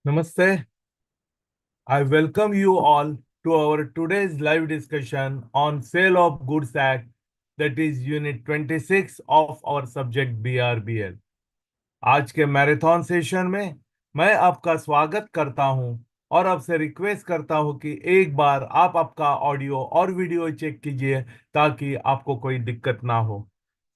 Namaste. I welcome you all to our today's live discussion on Sale of Goods Act, that is Unit 26 of our subject BRBL. आज के marathon session में मैं आपका स्वागत करता हूं और आपसे रिक्वेस्ट करता हूं कि एक बार आप आपका ऑडियो और वीडियो चेक कीजिए ताकि आपको कोई दिक्कत ना हो।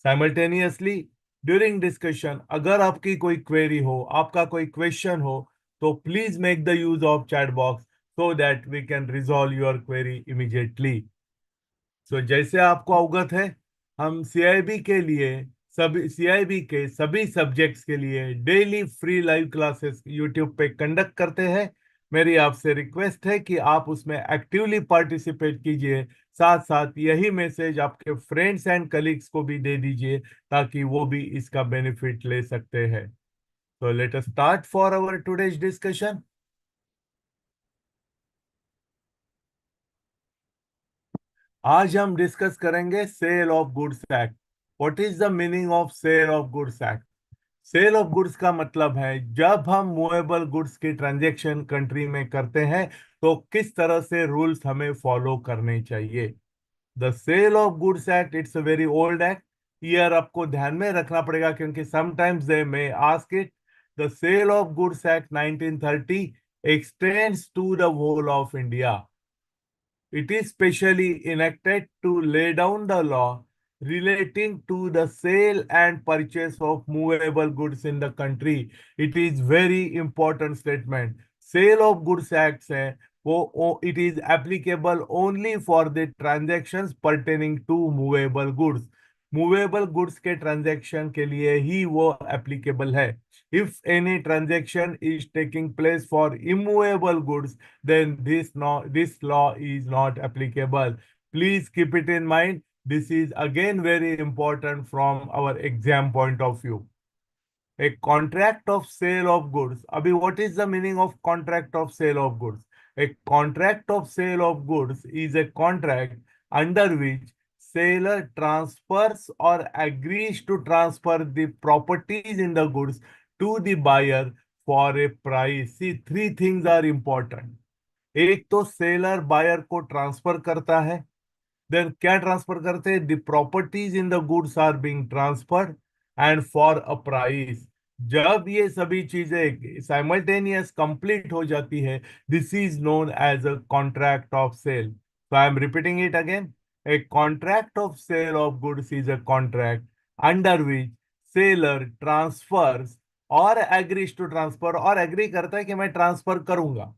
साइमल्टेनियसली ड्यूरिंग डिस्कशन अगर आपकी कोई क्वेरी हो, आपका कोई क्वेश्चन हो, तो please make the use of chat box so that we can resolve your query immediately. So जैसे आपको अवगत है, हम सीआईबी के लिए सीआईबी के सभी सब्जेक्ट्स के लिए daily free live classes YouTube पे कंडक्ट करते हैं। मेरी आपसे रिक्वेस्ट है कि आप उसमें एक्टिवली पार्टिसिपेट कीजिए, साथ साथ यही मैसेज आपके फ्रेंड्स एंड कलीग्स को भी दे दीजिए ताकि वो भी इसका बेनिफिट ले सकते हैं। तो let us start for our today's discussion. आज हम डिस्कस करेंगे sale of goods act. What is the meaning of sale of goods act? Sale of goods का मतलब है जब हम मूवेबल गुड्स की ट्रांजैक्शन कंट्री में करते हैं तो किस तरह से रूल्स हमें फॉलो करने चाहिए। The sale of goods act it's a very old act. Year आपको ध्यान में रखना पड़ेगा क्योंकि sometimes they may ask it. The sale of goods act 1930 extends to the whole of India. It is specially enacted to lay down the law relating to the sale and purchase of movable goods in the country. It is very important statement. Sale of goods acts है वो it is applicable only for the transactions pertaining to movable goods. Movable goods के transaction के लिए ही वो applicable है। If any transaction is taking place for immovable goods, then this law is not applicable. Please keep it in mind. This is again very important from our exam point of view. A contract of sale of goods. Abhi, what is the meaning of contract of sale of goods? A contract of sale of goods is a contract under which seller transfers or agrees to transfer the properties in the goods to the buyer for a price. See, three things are important. एक तो seller buyer को transfer करता है, then क्या transfer करते हैं? The properties in the goods are being transferred and for a price. जब ये सभी चीजें साइमल्टेनियस कंप्लीट हो जाती है, this is known as a contract of sale. So I am repeating it again. A contract of sale of goods is a contract under which seller transfers और agrees to transfer, और agree करता है कि मैं transfer करूंगा।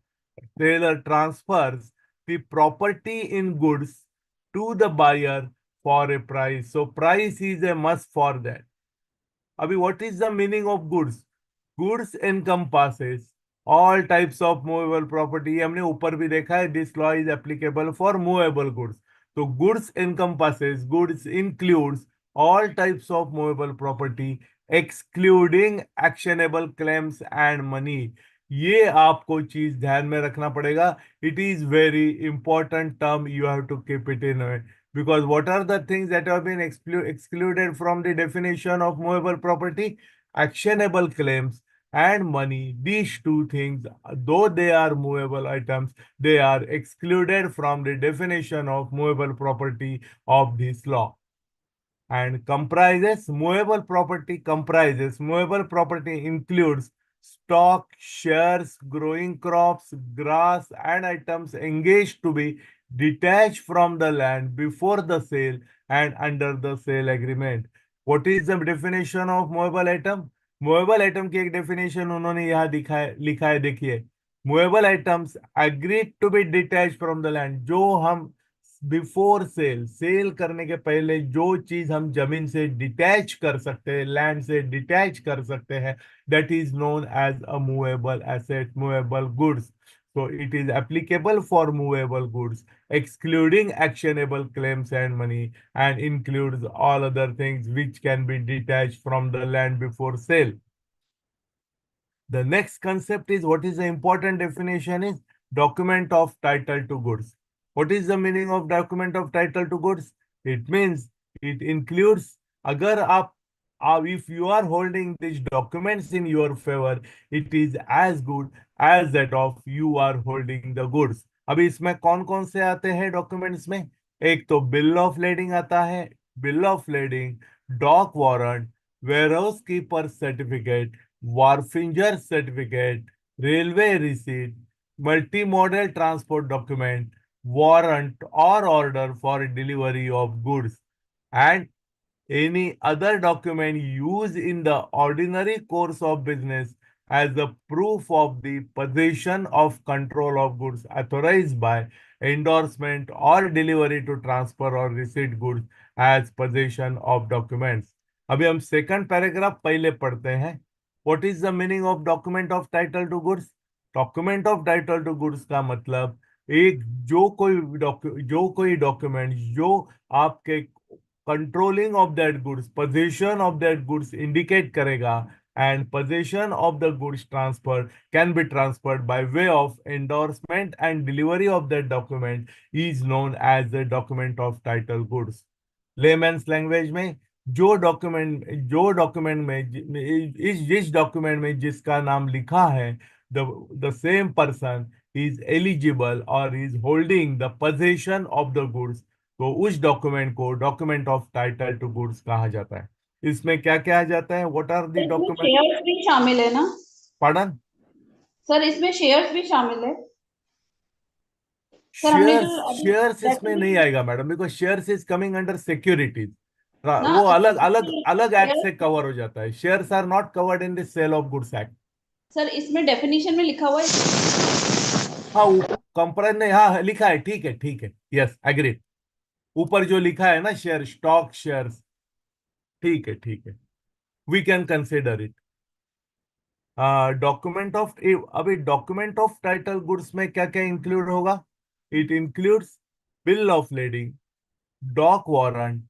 Seller transfers the property in goods to the buyer for a price. So price is a must for that. Abhi, what is the meaning of goods? Goods encompasses all types of movable property. हमने ऊपर भी देखा है, this law is applicable for movable goods. So goods encompasses, goods includes all types of movable property excluding actionable claims and money. ये आपको चीज ध्यान में रखना पड़ेगा. It is very important term. You have to keep it in mind. Because what are the things that have been excluded from the definition of movable property? Actionable claims and money. These two things, though they are movable items, they are excluded from the definition of movable property of this law. And movable property includes stock, shares, growing crops, grass, and items engaged to be detached from the land before the sale and under the sale agreement. What is the definition of movable item? Movable item की एक definition उन्होंने यहाँ लिखा है, देखिए। Movable items agreed to be detached from the land, जो हम before cell करने के पहले जो चीज हम जमीन से डिटैच कर सकते हैं, लैंड से डिटैच कर सकते हैं, that is known as a movable asset, movable goods. So it is applicable for movable goods, excluding actionable claims and money, and includes all other things which can be detached from the land before sale. The next concept is, what is the important definition is document of title to goods. What is the meaning of document of title to goods? It means it includes, अगर आप if you are holding these documents in your favor, it is as good as that of you are holding the goods. अभी इसमें कौन कौन से आते हैं documents में? एक तो बिल ऑफ लेडिंग आता है, bill of lading, dock warrant, warehouse keeper certificate, wharfinger certificate, railway receipt, multi modal transport document, warrant or order for delivery of goods, and any other document used in the ordinary course of business as a proof of the possession of control of goods authorized by endorsement or delivery to transfer or receipt goods as possession of documents. अभी हम second paragraph पहले पढ़ते हैं. What is the meaning of document of title to goods? Document of title to goods का मतलब एक जो कोई डॉक्यूमेंट जो आपके controlling of that goods, possession of that goods indicate करेगा, and possession of the goods transfer can be transferred by way of endorsement and delivery of that document is known as the document of title goods. Layman's language में जो document में जिस document में जिसका नाम लिखा है, the same person is eligible or is holding the possession of the goods, तो उस डॉक्यूमेंट को document of title to goods कहा जाता है. इसमें क्या क्या आ जाता है? व्हाट आर द इसमें डॉक्यूमेंट? शेयर्स भी शामिल है ना पार्डन? सर, इसमें शेयर्स भी शामिल है सर। हमने जो अभी शेयर्स इसमें नहीं डेफिनेशन आएगा madam, because shares is coming under securities. ना वो अलग अलग शेयर अलग एक्ट से कवर हो जाता है. Shares are not covered in the sale of goods act. Sir, इसमें डेफिनेशन में लिखा हुआ है। हाँ, कंपनी ने हाँ लिखा है. ठीक है, ठीक है, यस एग्रीड. ऊपर जो लिखा है ना, शेयर, स्टॉक शेयर्स, ठीक है, ठीक है, we can consider it. Document of अभी डॉक्यूमेंट ऑफ टाइटल गुड्स में क्या क्या इंक्लूड होगा? It includes bill of lading, dock warrant,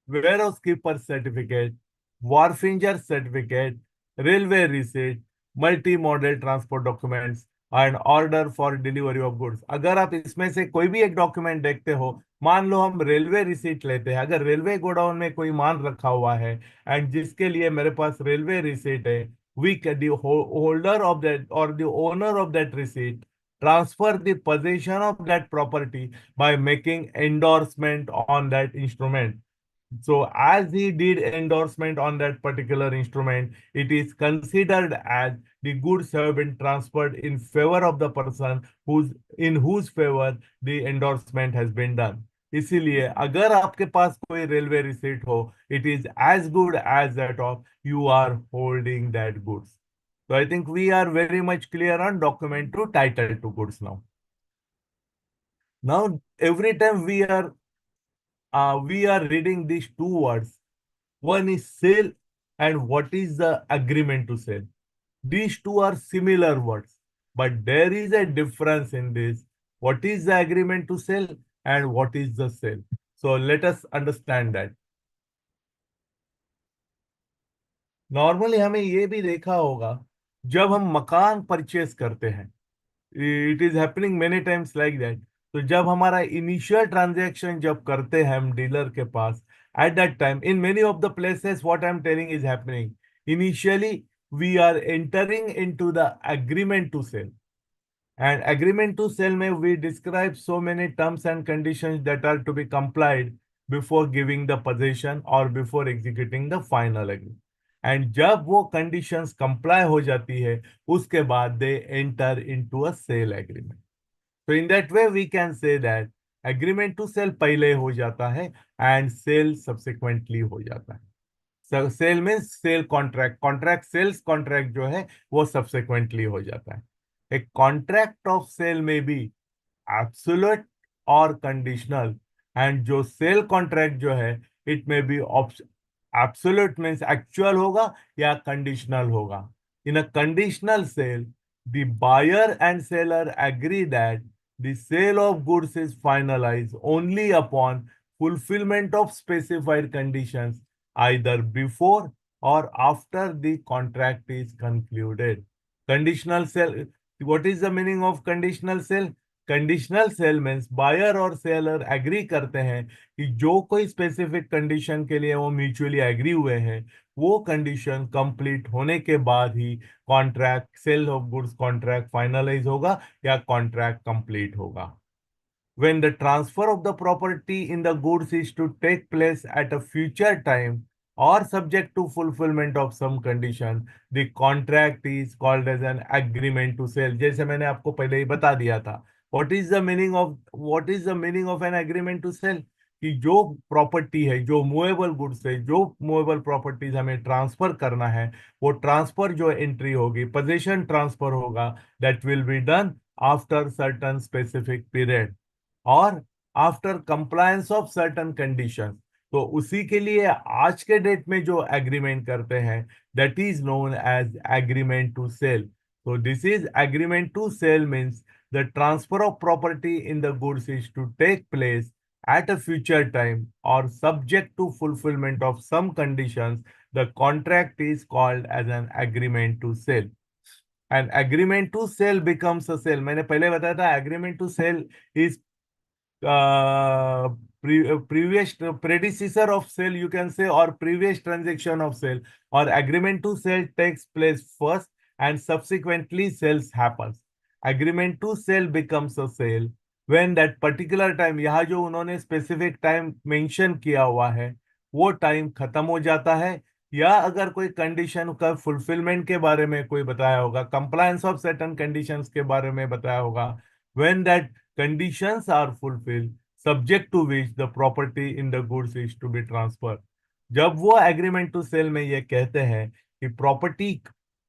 warehouse keeper certificate, wharfinger certificate, railway receipt, multi-modal transport documents and order for delivery of goods. अगर आप इसमें से कोई भी एक डॉक्यूमेंट देखते हो, मान लो हम रेलवे रिसीट लेते हैं, अगर रेलवे गोडाउन में कोई माल रखा हुआ है एंड जिसके लिए मेरे पास रेलवे रिसीट है, we the holder of that or the owner of that receipt transfer the possession of that property by making endorsement on that instrument. So as he did endorsement on that particular instrument, it is considered as the goods have been transferred in favor of the person whose favor the endorsement has been done. इसीलिए अगर आपके पास कोई railway receipt हो, it is as good as that of you are holding that goods. So I think we are very much clear on document to title to goods now. Now every time we are reading these two words. One is sale and what is the agreement to sell. These two are similar words, but there is a difference in this. What is the agreement to sell and what is the sale? So let us understand that. Normally हमें ये भी देखा होगा, जब हम मकान purchase करते हैं, it is happening many times like that. तो जब हमारा इनिशियल ट्रांजैक्शन जब करते हैं हम डीलर के पास, at that time in many of the places what I'm telling is happening, initially we are entering into the agreement to sell, and agreement to sell may we describe so many terms and conditions that are to be complied before giving the possession or before executing the final agreement. And जब वो conditions comply हो जाती है, उसके बाद they enter into a sale agreement. So in that way we can say that agreement to sell पहले हो जाता है and sale subsequently हो जाता है. So sale means sale contract sales contract जो है वो subsequently हो जाता है. A contract of sale may be absolute or conditional, and जो sale contract जो है it may be absolute means actual होगा या conditional होगा. In a conditional sale, the buyer and seller agree that the sale of goods is finalized only upon fulfillment of specified conditions either before or after the contract is concluded. Conditional sale. What is the meaning of conditional sale? Conditional sale means buyer और seller agree करते हैं कि जो कोई specific condition के लिए वो mutually agree हुए हैं, वो कंडीशन कंप्लीट होने के बाद ही contract, sale of goods contract finalize होगा या कॉन्ट्रैक्ट कंप्लीट होगा। When the transfer of the property in the goods is to take place at a future time or subject to fulfillment of some condition, the contract is called as an agreement to sell। जैसे मैंने आपको पहले ही बता दिया था, what is the meaning of an agreement to sell? कि जो property है, जो मूवेबल गुड्स है, जो मूवेबल प्रॉपर्टीज हमें ट्रांसफर करना है, वो ट्रांसफर जो एंट्री होगी, पोजीशन ट्रांसफर होगा, that will be done after certain specific period और after compliance of certain conditions. तो उसी के लिए आज के डेट में जो एग्रीमेंट करते हैं, that is known as agreement to sell. तो this is agreement to sell means the transfer of property in the goods is to take place at a future time or subject to fulfillment of some conditions. The contract is called as an agreement to sell. An agreement to sell becomes a sale। मैंने पहले बताया था agreement to sell is previous predecessor of sale, you can say, or previous transaction of sale, or agreement to sell takes place first and subsequently sales happens। agreement to sell becomes a sale when that particular time, यहाँ जो उन्होंने specific time mention किया हुआ है, वो time खत्म हो जाता है, या अगर कोई कंडीशन का फुलफिलमेंट के बारे में कोई बताया होगा, कंप्लायंस ऑफ सर्टेन कंडीशंस के बारे में बताया होगा, when that conditions are fulfilled subject to which the property in the goods is to be transferred। जब वो एग्रीमेंट टू सेल में ये कहते हैं कि प्रॉपर्टी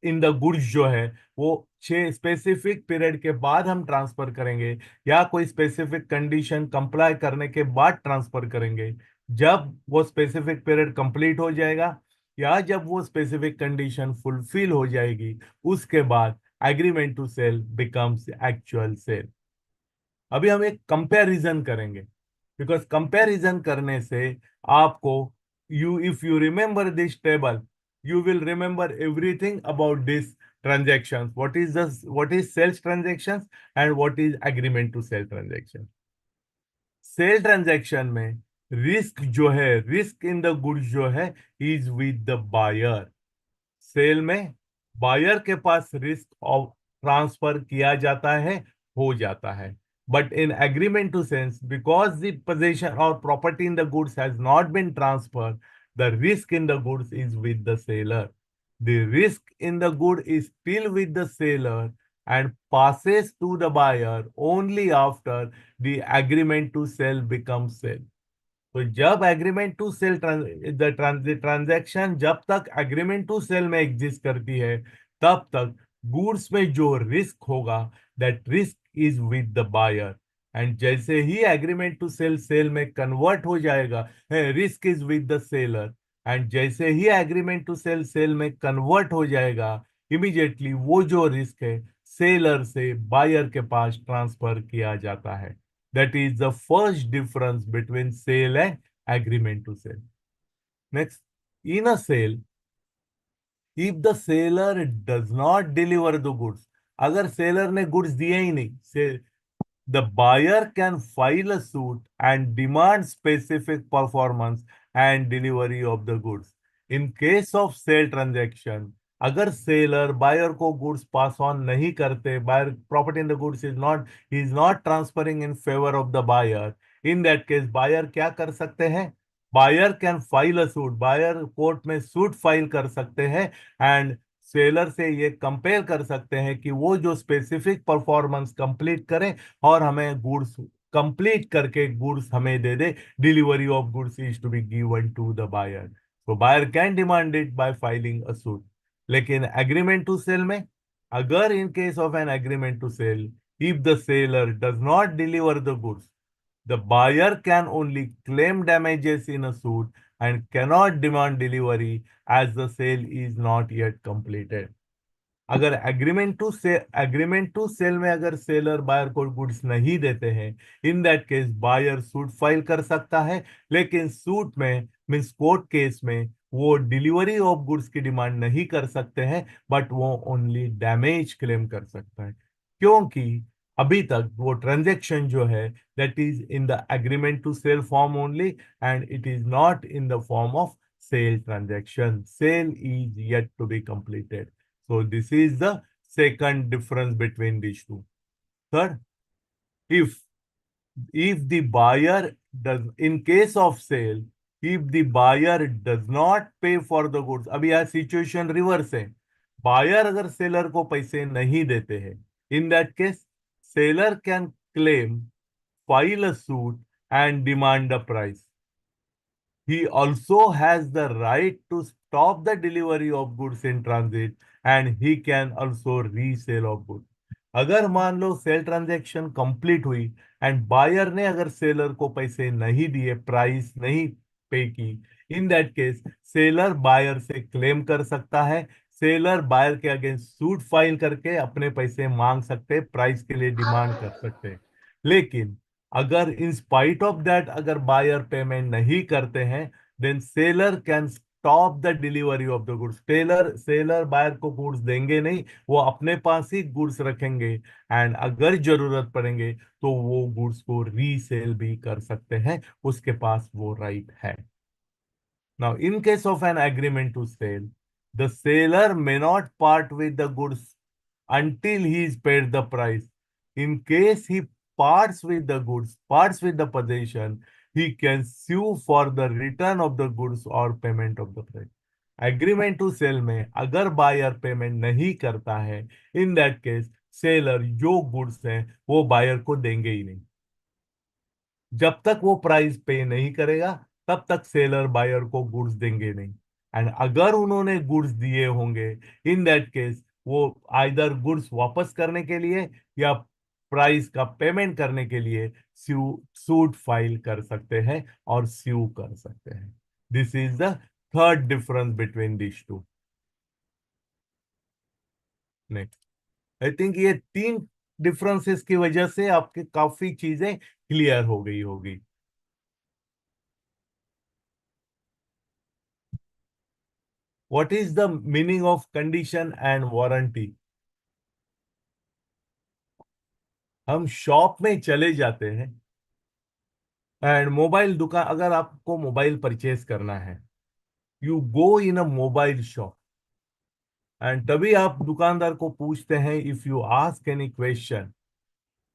इन द गुड्स जो है वो 6 स्पेसिफिक पीरियड के बाद हम ट्रांसफर करेंगे या कोई स्पेसिफिक कंडीशन कंप्लाई करने के बाद ट्रांसफर करेंगे, जब वो स्पेसिफिक पीरियड कंप्लीट हो जाएगा या जब वो स्पेसिफिक कंडीशन फुलफिल हो जाएगी, उसके बाद agreement to sale becomes actual sale. अभी हम एक कंपैरिजन करेंगे, बिकॉज कंपैरिजन करने से आपको, if you remember this table, you will remember everything about this transactions, what is sales transactions and what is agreement to sell transaction। Sale transaction में risk जो है, रिस्क इन द गुड्स जो है, is with the buyer. Sale में buyer के पास risk of transfer किया जाता है, हो जाता है। But in agreement to sells, because the possession और property in the goods has not been transferred, the risk in the goods is with the seller। The risk in the good is still with the seller and passes to the buyer only after the agreement to sell becomes sale। तो जब agreement to cell transaction जब तक agreement to sale में exist करती है, तब तक goods में जो रिस्क होगा, that risk is with the buyer. And जैसे ही एग्रीमेंट टू सेल सेल में कन्वर्ट हो जाएगा, risk is with the seller, and जैसे ही एग्रीमेंट टू सेल सेल में कन्वर्ट हो जाएगा, इमीडिएटली वो जो रिस्क है सेलर से बायर के पास ट्रांसफर किया जाता है। That is the first difference between sale and agreement to sell। Next, in a sale, if the seller does not deliver the goods, अगर सेलर ने गुड्स दिए ही नहीं, the buyer can file a suit and demand specific performance and delivery of the goods। In case of sale transaction, अगर seller buyer को goods pass on नहीं करते, buyer property in the goods is not transferring in favour of the buyer, in that case buyer क्या कर सकते हैं? Buyer can file a suit, buyer court में suit file कर सकते हैं एंड सेलर से ये कंपेयर कर सकते हैं कि वो जो स्पेसिफिक परफॉर्मेंस कंप्लीट करें और हमें गुड्स कंप्लीट करके गुड्स हमें दे दे। Delivery of goods is to be given to the buyer, so buyer can demand it by filing a suit। लेकिन एग्रीमेंट टू सेल में, अगर in case of an agreement to sale, if the seller does not deliver the goods, the buyer can only claim damages in a suit and cannot demand delivery as the sale is not yet completed। अगर agreement to sale में अगर seller buyer को goods नहीं देते हैं, in that case buyer suit file कर सकता है, लेकिन सूट में मीन्स कोर्ट केस में वो डिलीवरी ऑफ गुड्स की डिमांड नहीं कर सकते हैं, बट वो ओनली डैमेज क्लेम कर सकता है। क्योंकि अभी तक वो ट्रांजेक्शन जो है that is in the agreement to sale form only and it is not in the form of sale transaction. Sale is yet to be completed. So this is the second difference between these two. Third, if the buyer does, in case of sale, if the buyer does not pay for the goods, अभी यह situation reverse है. Buyer अगर seller को पैसे नहीं देते हैं, in that case seller can claim, file a suit and demand a price. He also has the right to stop the delivery of goods in transit and he can also resell of goods. अगर मान लो sale transaction complete हुई and buyer ने अगर seller को पैसे नहीं दिए, price नहीं पे की, in that case seller buyer से क्लेम कर सकता है. सेलर बायर के अगेंस्ट सूट फाइल करके अपने पैसे मांग सकते, प्राइस के लिए डिमांड कर सकते. लेकिन अगर इन स्पाइट ऑफ दैट अगर बायर पेमेंट नहीं करते हैं, then seller can stop the delivery of the goods. Seller buyer को गुड्स देंगे नहीं, वो अपने पास ही गुड्स रखेंगे एंड अगर जरूरत पड़ेंगे तो वो गुड्स को रीसेल भी कर सकते हैं, उसके पास वो राइट है. Now, in case of an agreement to sell, the seller may not part with the goods until he is paid the price. In case he parts with the goods, parts with the possession, he can sue for the return of the goods or payment of the price. Agreement to sale में अगर buyer payment नहीं करता है, in that case seller जो goods हैं वो buyer को देंगे ही नहीं. जब तक वो प्राइस पे नहीं करेगा तब तक सेलर बायर को गुड्स देंगे नहीं. एंड अगर उन्होंने गुड्स दिए होंगे, इन दैट केस वो आइदर गुड्स वापस करने के लिए या प्राइस का पेमेंट करने के लिए सूट फाइल कर सकते हैं और स्यू कर सकते हैं. This is the third difference between this two. Next, I think ये तीन डिफरेंसेस की वजह से आपके काफी चीजें क्लियर हो गई होगी. What is the meaning of condition and warranty? हम शॉप में चले जाते हैं एंड मोबाइल दुकान, अगर आपको मोबाइल परचेज करना है, you go in a mobile shop and तभी आप दुकानदार को पूछते हैं, if you ask any question,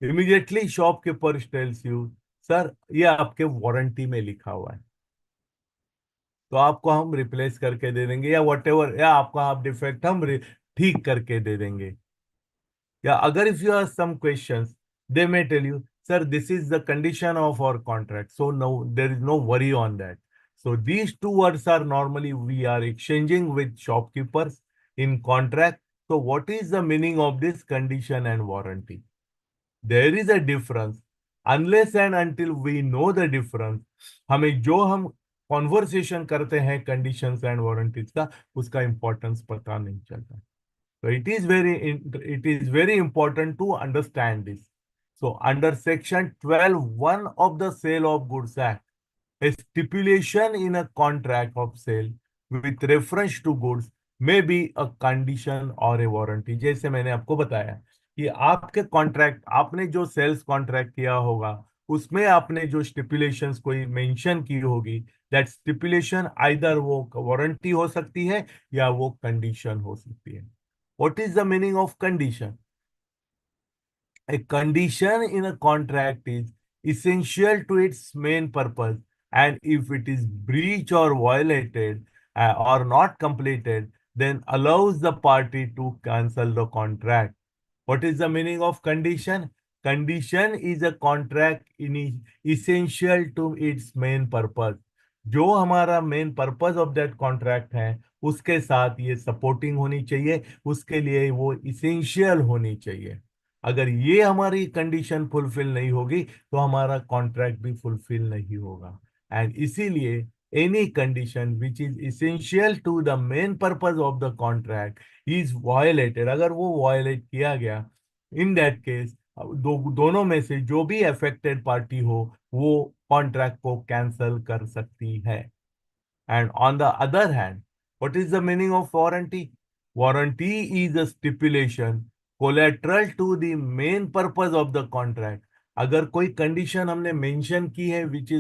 immediately shopkeeper tells you, sir ये आपके वारंटी में लिखा हुआ है, तो आपको हम रिप्लेस करके दे देंगे या वट एवर, या आपका आप डिफेक्ट हम ठीक करके दे देंगे. या अगर if you are some questions, they may tell you, sir, this is the condition of our contract, so no, there is no worry on that. So these two words are normally we are exchanging with shopkeepers in contract. So what is the meaning of this condition and warranty? There is a difference. Unless and until we know the difference, हमें जो हम conversation करते हैं conditions and warranties का, उसका importance पता नहीं चलता. So it is very important to understand this. So under section 12(1) of the Sale of Goods Act, a stipulation in a contract of sale with reference to goods may be a condition or a warranty. जैसे मैंने आपको बताया कि आपके contract, आपने जो sales contract किया होगा उसमें आपने जो स्टिपुलेशंस कोई मेंशन की होगी, दैट स्टिपुलेशन आइदर वो वारंटी हो सकती है या वो कंडीशन हो सकती है. What is the meaning of condition? A condition in a contract is essential to its main purpose, and if it is breached or violated or not completed, then allows the party to cancel the contract. What is the meaning of condition? Condition is a contract in essential to its main purpose. जो हमारा main purpose of that contract है उसके साथ ये supporting होनी चाहिए, उसके लिए वो इसेंशियल होनी चाहिए. अगर ये हमारी कंडीशन फुलफिल नहीं होगी तो हमारा कॉन्ट्रैक्ट भी फुलफिल नहीं होगा. एंड इसीलिए any condition which is essential to the main purpose of the contract is violated, अगर वो वायलेट किया गया, इन दैट केस दोनों में से जो भी अफेक्टेड पार्टी हो वो कॉन्ट्रैक्ट को कैंसल कर सकती है. And on the other hand, what is the meaning of warranty? Warranty is a stipulation collateral to the main purpose of the contract. अगर कोई कंडीशन हमने मेंशन की है which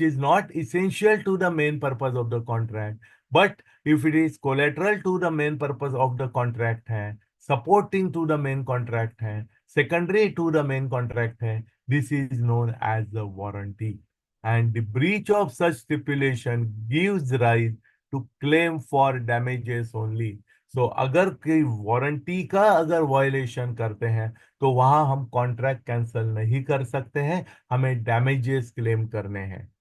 is not essential to the main purpose of the contract, but if it is collateral to the main purpose of the contract है, supporting to the main contract है, secondary to the main contract है, this is known as the warranty. And the breach of such stipulation gives rise to claim for damages only. So अगर कोई warranty का अगर violation करते हैं तो वहां हम कॉन्ट्रैक्ट कैंसिल नहीं कर सकते हैं, हमें डैमेजेस क्लेम करने हैं।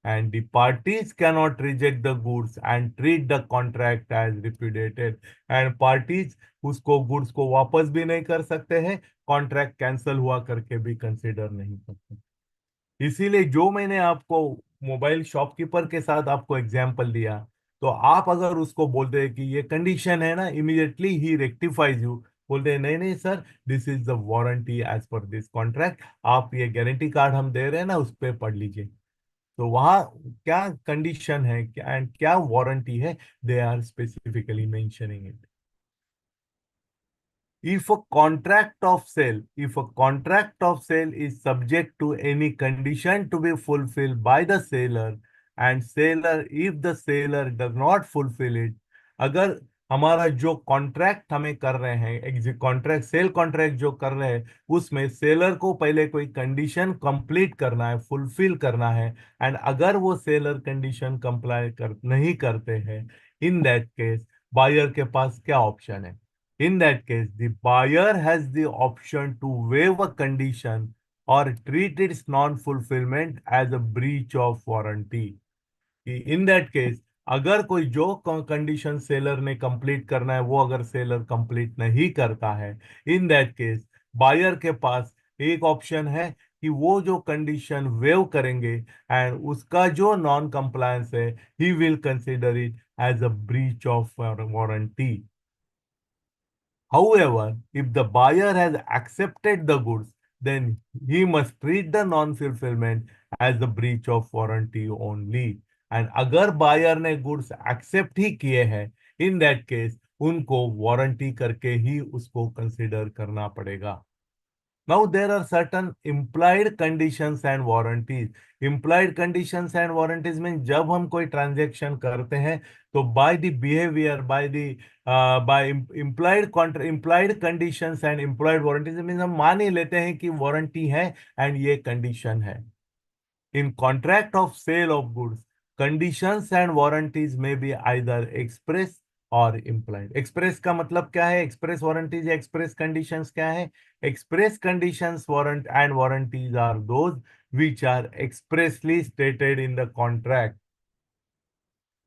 And the parties cannot reject the goods and treat the contract as repudiated. And parties उसको गुड्स को वापस भी नहीं कर सकते हैं, कॉन्ट्रैक्ट कैंसिल हुआ करके भी कंसिडर नहीं करते। इसीलिए जो मैंने आपको मोबाइल शॉपकीपर के साथ आपको एग्जाम्पल दिया, तो आप अगर उसको बोलते हैं कि ये कंडीशन है ना, इमीडिएटली ही रेक्टिफाइज यू, बोलते हैं नहीं नहीं sir, this is the warranty as per this contract, आप ये गारंटी कार्ड हम दे रहे हैं ना, उस पर पढ़ लीजिए। तो वहाँ क्या कंडीशन है क्या एंड क्या वारंटी है, they are specifically mentioning it. If a contract of sale is subject to any condition to be fulfilled by the seller and seller, if the seller does not fulfill it, अगर हमारा जो contract हमें कर रहे हैं, contract cell contract जो कर रहे हैं, उसमें सेलर को पहले कोई कंडीशन कंप्लीट करना है, फुलफिल करना है, एंड अगर वो सेलर कंडीशन कंप्लाई कर नहीं करते हैं, इन दैट केस बायर के पास क्या ऑप्शन है? In that case, the buyer has the option to waive a condition or treat its non-fulfillment as a breach of warranty. In that case, अगर कोई जो कंडीशन सेलर ने complete करना है वो अगर सेलर कंप्लीट नहीं करता है, इन दैट केस बायर के पास एक ऑप्शन है कि वो जो कंडीशन वेव करेंगे एंड उसका जो नॉन कंप्लायंस है, he will consider it as a breach of warranty. However, if the buyer has accepted the goods, then he must treat the non-fulfillment as a breach of warranty only. And अगर buyer ने goods accept ही किए हैं, in that case उनको warranty करके ही उसको consider करना पड़ेगा। Now there are certain implied conditions and warranties. Implied conditions and warranties means जब हम कोई ट्रांजेक्शन करते हैं तो by the behavior, by implied conditions and implied warranties means हम मान ही लेते हैं कि वारंटी है एंड ये कंडीशन है। In contract of sale of goods, conditions and warranties may be either express और implied। express का मतलब क्या है? express warranties या express conditions क्या है? express conditions and warranties are those which are expressly stated in the contract।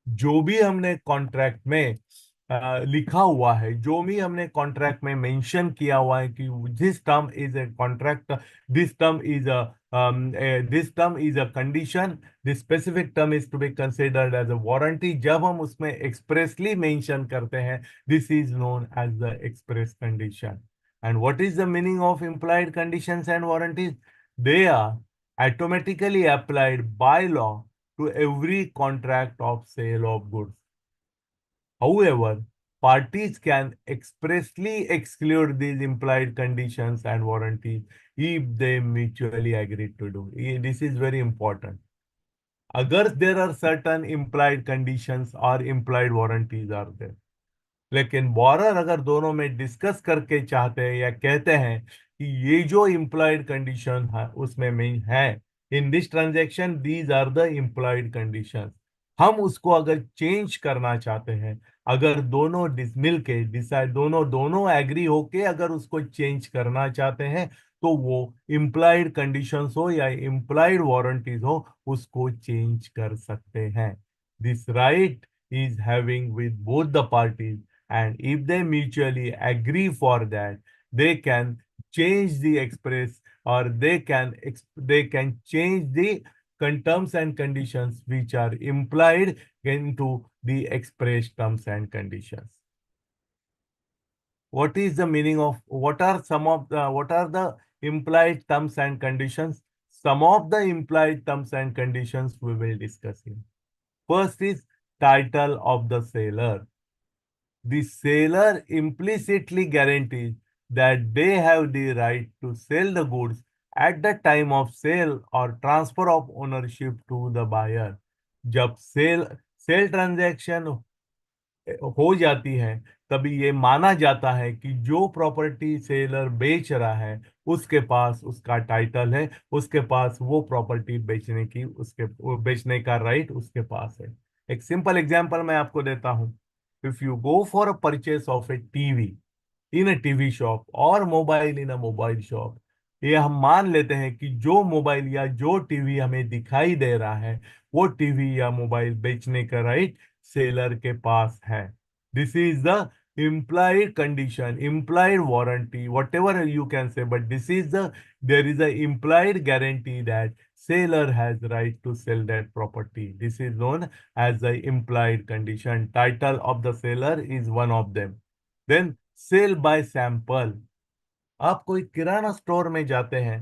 जो भी हमने कॉन्ट्रैक्ट में लिखा हुआ है, जो भी हमने कॉन्ट्रैक्ट में मेंशन किया हुआ है कि this term is a contract, this term is a this term is a condition, this specific term is to be considered as a warranty, जब हम उसमें एक्सप्रेसली मेंशन करते हैं, this is known as the express condition. And what is the meaning of implied conditions and warranties? They are automatically applied by law to every contract of sale of goods. However, parties can expressly exclude these implied conditions and warranties if they mutually agree to do. This is very important. Agar there are certain implied conditions or implied warranties are there, लेकिन बॉरर अगर दोनों में discuss करके चाहते हैं या कहते हैं कि ये जो इम्प्लॉयड कंडीशन है उसमें है, in this transaction these are the implied condition, हम उसको अगर चेंज करना चाहते हैं, अगर दोनों मिल के डिसाइड, दोनों दोनों एग्री होके अगर उसको चेंज करना चाहते हैं, तो वो इम्प्लॉयड कंडीशंस हो या इम्प्लॉयड वारंटीज हो, उसको चेंज कर सकते हैं। This right is having with both the parties, and if they mutually agree for that, they can change the express, or they can change the terms and conditions which are implied into the express terms and conditions. What is the meaning of, what are the implied terms and conditions? Some of the implied terms and conditions we will discuss here. First is title of the seller. The seller implicitly guarantees that they have the right to sell the goods at the time of sale or transfer of ownership to the buyer. जब sale transaction हो जाती है, तभी ये माना जाता है कि जो प्रॉपर्टी सेलर बेच रहा है उसके पास उसका टाइटल है, उसके पास वो प्रॉपर्टी बेचने का राइट उसके पास है। एक सिंपल एग्जांपल मैं आपको देता हूं। If you go for a purchase of a TV in a TV shop और mobile in a mobile shop, ये हम मान लेते हैं कि जो मोबाइल या जो टीवी हमें दिखाई दे रहा है वो टीवी या मोबाइल बेचने का राइट सेलर के पास है। This is the implied condition, implied warranty, whatever you can say, but there is a implied guarantee that seller has right to sell that property. This is known as the implied condition. Title of the seller is one of them. Then sale by sample. आप कोई किराना store में जाते हैं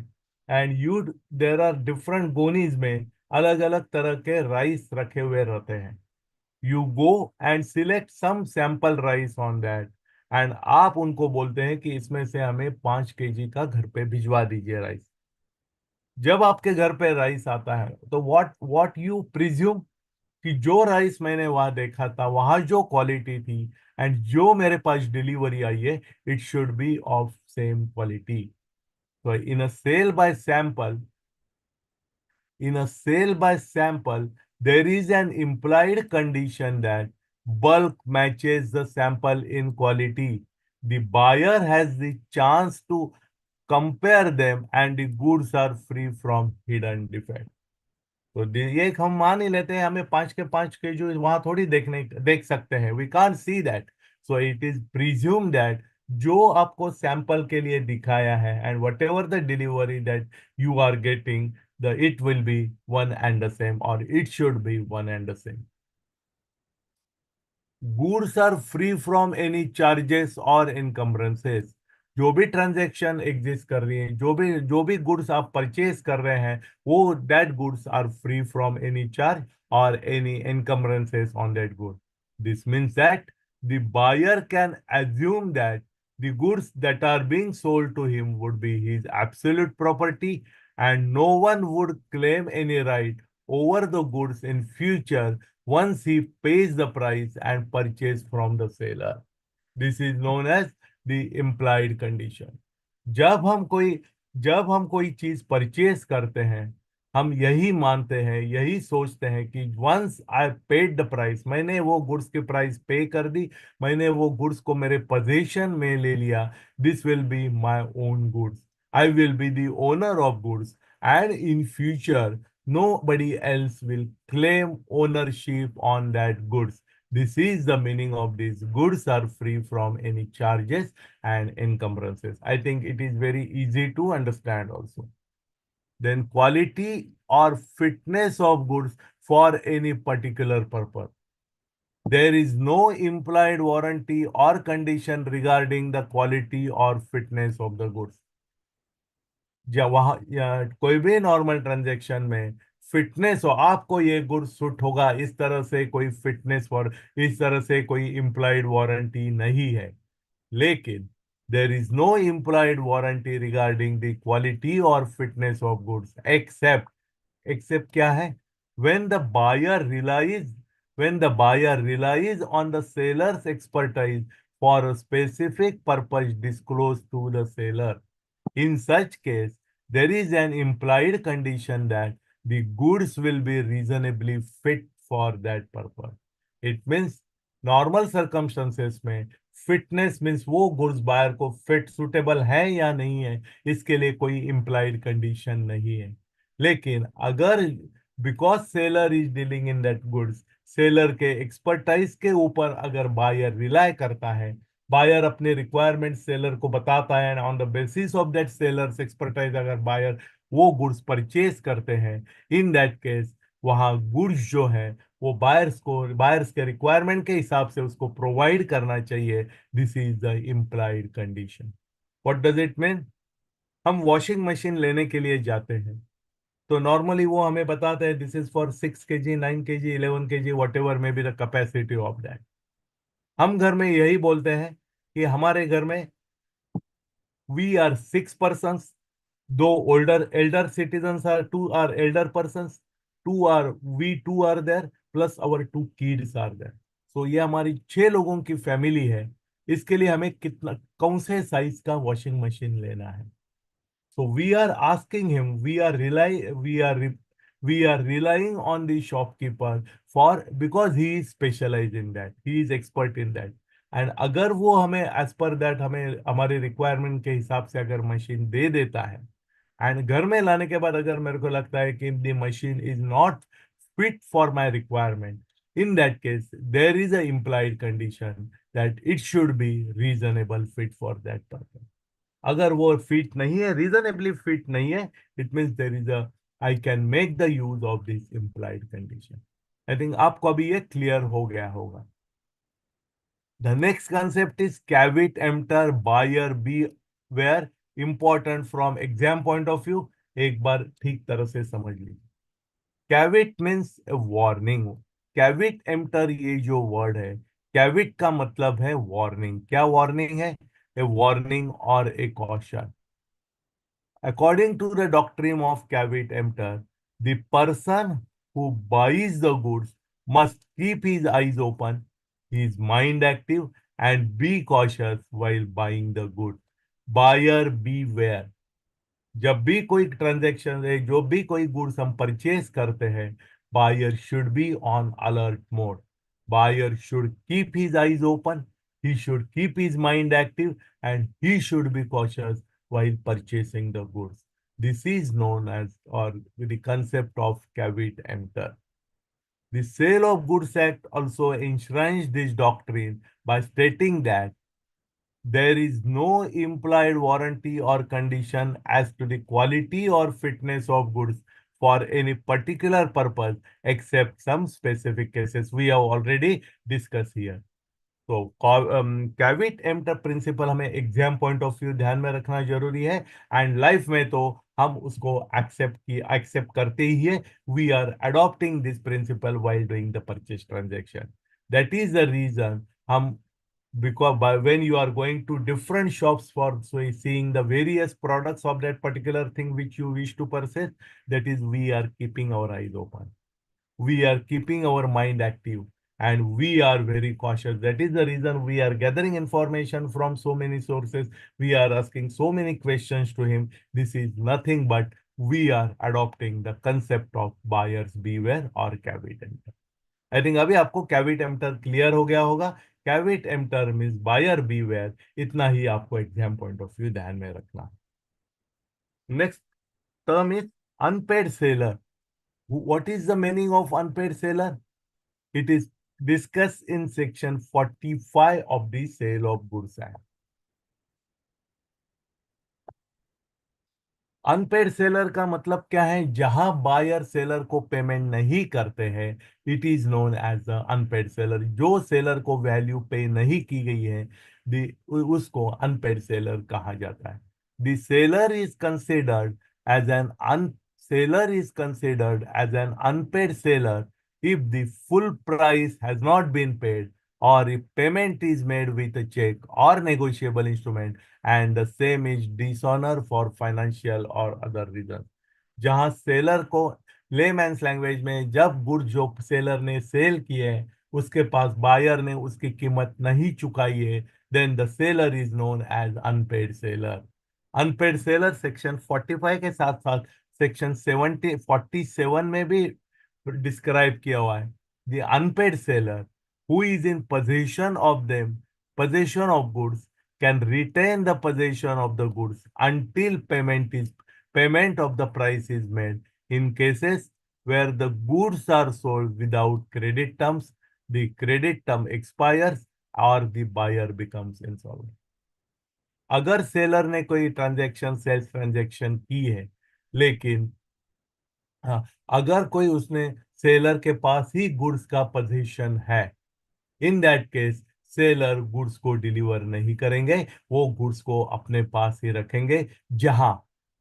and you there are different gunnies में अलग अलग तरह के राइस रखे हुए रहते हैं। You go and select some sample rice on that and आप उनको बोलते हैं कि इसमें से हमें 5 kg का घर पे भिजवा दीजिए राइस। जब आपके घर पे राइस आता है तो व्हाट व्हाट यू प्रिज्यूम कि जो राइस मैंने वहां देखा था, वहां जो क्वालिटी थी एंड जो मेरे पास डिलीवरी आई है, it should B of same quality. तो in a sale by sample, there is an implied condition that bulk matches the sample in quality. The buyer has the chance to compare them and the goods are free from hidden defect. तो ये हम मान ही लेते हैं, हमें 5 के 5 KG वहां थोड़ी देख सकते हैं, we can't see that. So it is presume that जो आपको सैंपल के लिए दिखाया है and whatever the delivery that you are getting, the it will be one and the same और it should be one and the same. Goods are free from any charges or encumbrances. जो भी transaction exist कर रही है, जो भी goods आप purchase कर रहे हैं, वो that goods are free from any charge or any encumbrances on that good. This means that the buyer can assume that the goods that are being sold to him would be his absolute property and no one would claim any right over the goods in future once he pays the price and purchase from the seller. This is known as the implied condition. जब हम कोई जब हम कोई चीज purchase करते हैं, हम यही मानते हैं, यही सोचते हैं कि once I paid the price, मैंने वो गुड्स की प्राइस पे कर दी, मैंने वो गुड्स को मेरे पोजीशन में ले लिया, this will be my own goods, I will be the owner of goods and in future nobody else will claim ownership on that goods. This is the meaning of this. Goods are free from any charges and encumbrances. I think it is very easy to understand also. Then quality or fitness of goods for any particular purpose. There is no implied warranty or condition regarding the quality or fitness of the goods. या कोई भी normal transaction में fitness हो, आपको ये good suit होगा इस तरह से कोई फिटनेस और इस तरह से कोई इम्प्लाइड वारंटी नहीं है। लेकिन there is no implied warranty regarding the quality और फिटनेस ऑफ गुड्स एक्सेप्ट क्या है? when the buyer relies when the buyer relies on the seller's expertise for a specific purpose disclosed to the seller. In such case, there is an implied condition that the goods will be reasonably fit for that purpose. It means normal circumstances में fitness means वो goods buyer को fit suitable है या नहीं है, इसके लिए कोई इम्प्लाइड कंडीशन नहीं है। लेकिन अगर because seller is dealing in that goods, seller के एक्सपर्टाइज के ऊपर अगर बायर रिलाय करता है, बायर अपने रिक्वायरमेंट सेलर को बताता है and on the basis of that sellers expertise अगर बायर वो गुड्स परचेज करते हैं, इन दैट केस वहाँ गुड्स जो है वो बायर्स के रिक्वायरमेंट के हिसाब से उसको प्रोवाइड करना चाहिए। This is the implied condition. What does it mean? हम वॉशिंग मशीन लेने के लिए जाते हैं तो नॉर्मली वो हमें बताते हैं this is for 6 kg, 9 kg, 11 kg, what ever may be the capacity of that. हम घर में यही बोलते हैं कि हमारे घर में we are 6 persons. Though elder citizens are elder persons, we two are there, plus our two kids are there. So ये हमारी 6 लोगों की फैमिली है. इसके लिए हमें कितना कौन से साइज का वॉशिंग मशीन लेना है. So we are asking him, we are relying on the shopkeeper for, because he is specialized in that, he is expert in that. And अगर वो हमें as per that हमें हमारे रिक्वायरमेंट के हिसाब से अगर मशीन दे देता है, एंड घर में लाने के बाद अगर मेरे को लगता है कि the machine is not fit for my requirement, in that case there is a implied condition that it should be reasonable fit for that purpose. अगर वो फिट नहीं है, रीजनेबली फिट नहीं है, it means there is a I can make the use of this implied condition. I think आपको अभी ये clear हो गया होगा. The next concept is caveat emptor buyer beware. Important from exam point of view, एक बार ठीक तरह से समझ लीजिए. Caveat means warning. Caveat emptor ये जो वर्ड है, कैविट का मतलब है वार्निंग. क्या वार्निंग है? ए वार्निंग और ए caution. According to the doctrine of caveat emptor, the person who buys the goods must keep his eyes open, his mind active, and be cautious while buying the goods. Buyer beware. जब भी कोई transaction है, जो भी कोई goods हम purchase करते हैं, buyer should be on alert mode. Buyer should keep his eyes open, he should keep his mind active, and he should be cautious while purchasing the goods. This is known as, or the concept of caveat emptor. The Sale of Goods Act also enshrines this doctrine by stating that there is no implied warranty or condition as to the quality or fitness of goods for any particular purpose except some specific cases we have already discussed here. तो cavity emptor principal हमें exam point of view ध्यान में रखना जरूरी है, and life में तो हम उसको एक्सेप्ट करते ही है. We are adopting this principle while doing the purchase transaction. That is the reason हम, because when you are going to different shops for seeing the various products of that particular thing which you wish to purchase, that is, we are keeping our eyes open, we are keeping our mind active, and we are very cautious. That is the reason we are gathering information from so many sources, we are asking so many questions to him. This is nothing but we are adopting the concept of buyers beware or caveat emptor. I think अभी आपको cavity emptor clear हो गया होगा. Cavity emptor means buyer beware. इतना ही आपको exam point of view ध्यान में रखना है. Next term is unpaid seller. What is the meaning of unpaid seller? It is discuss in section 45 of the sale of goods act. Unpaid seller का मतलब क्या है? जहां बायर सेलर को पेमेंट नहीं करते हैं, it is known as the unpaid seller. जो सेलर को वैल्यू पे नहीं की गई है, उसको अनपेड सेलर कहा जाता है. The seller is considered as an seller is considered as an unpaid seller if the full price has not been paid, or if payment is made with a check or negotiable instrument, and the same is dishonor for financial or other reasons. जहां seller को layman's language में, जब good जो seller ने cell किए हैं उसके पास buyer ने उसकी कीमत नहीं चुकाई है, then the seller is known as unpaid seller. Unpaid seller section 45 के साथ साथ सेक्शन 47 में भी डिस्क्राइब किया हुआ है. The unpaid seller who is in possession of goods can retain the possession of the goods until payment of the price is made. In cases where the goods are sold without credit terms, the credit term expires or the buyer becomes insolvent. अगर seller ने कोई sales transaction की है, लेकिन हाँ, अगर कोई उसने सेलर के पास ही गुड्स का पोजीशन है, in that case seller goods को डिलीवर नहीं करेंगे, वो गुड्स को अपने पास ही रखेंगे. जहां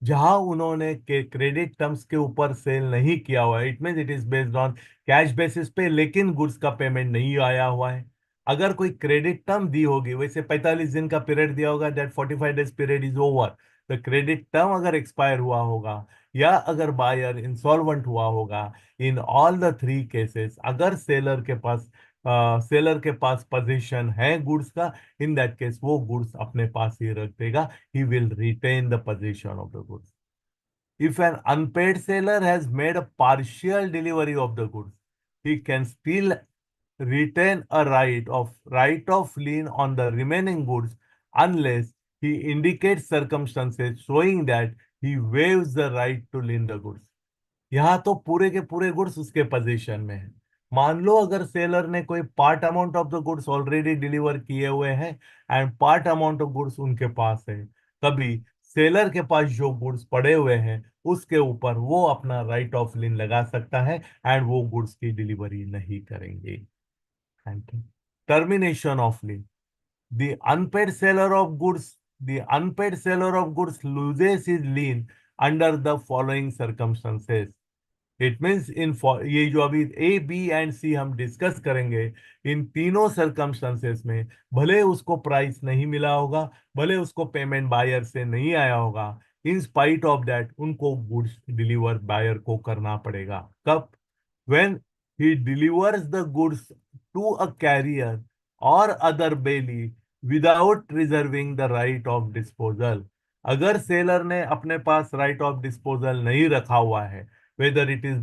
जहां उन्होंने के क्रेडिट टर्म्स के ऊपर सेल नहीं किया हुआ है, it means it is based on cash basis पे, लेकिन गुड्स का पेमेंट नहीं आया हुआ है, अगर कोई क्रेडिट टर्म दी होगी, वैसे 45 दिन का पीरियड दिया होगा, that 45 days period is over, the credit term अगर एक्सपायर हुआ होगा, या अगर बायर इंसॉल्वेंट हुआ होगा, in all the three cases अगर सेलर के पास पोजीशन है गुड्स का, इन दैट केस वो गुड्स अपने पास ही रख देगा, he will retain the position of the goods. If an unpaid seller has made a partial delivery of the goods, he can still retain a right of lien on the remaining goods unless he indicates circumstances showing that he waives the right to lien the goods. यहाँ तो पूरे के पूरे goods उसके position में है. मान लो अगर सेलर ने कोई part amount of the goods already deliver किए हुए हैं and part amount of goods उनके पास है, तभी सेलर के पास जो गुड्स पड़े हुए हैं उसके ऊपर वो अपना राइट ऑफ लिन लगा सकता है एंड वो गुड्स की डिलीवरी नहीं करेंगे. Termination of lien. The unpaid seller of goods, the unpaid seller of goods loses his lien under the following circumstances. It means ये जो अभी ए बी एंड सी हम डिस्कस करेंगे, इन तीनों सर्कमस्टांसेस में भले उसको प्राइस नहीं मिला होगा, भले उसको पेमेंट बायर से नहीं आया होगा, इन स्पाइट ऑफ दैट उनको गुड्स डिलीवर बायर को करना पड़ेगा. कब? When he delivers the goods to a carrier or other bailee without reserving the right of disposal. अगर सेलर ने अपने पास राइट ऑफ डिस्पोजल नहीं रखा हुआ है, whether it is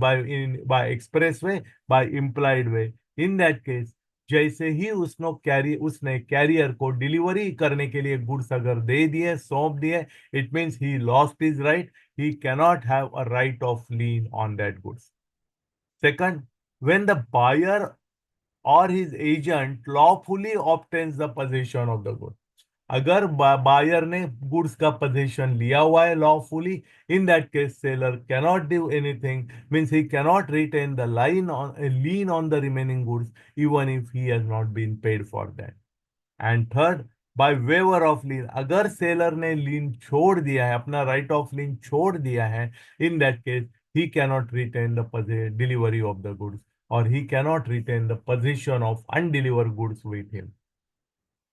by express way, by implied way, in that case जैसे ही उसने career को डिलीवरी करने के लिए गुड्स अगर दे दिए, सौंप दिए, it means he lost his right, he cannot have a right of lien on that goods. Second, when the buyer or his agent lawfully obtains the possession of the good. अगर buyer ने goods का possession लिया हुआ है lawfully, in that case seller cannot do anything, means he cannot retain the lien on the remaining goods even if he has not been paid for that. And third, by waiver of lien. अगर seller ने लीन छोड़ दिया है, अपना right of लीन छोड़ दिया है, in that case he cannot retain the delivery of the goods और he cannot retain the position of undelivered goods with him.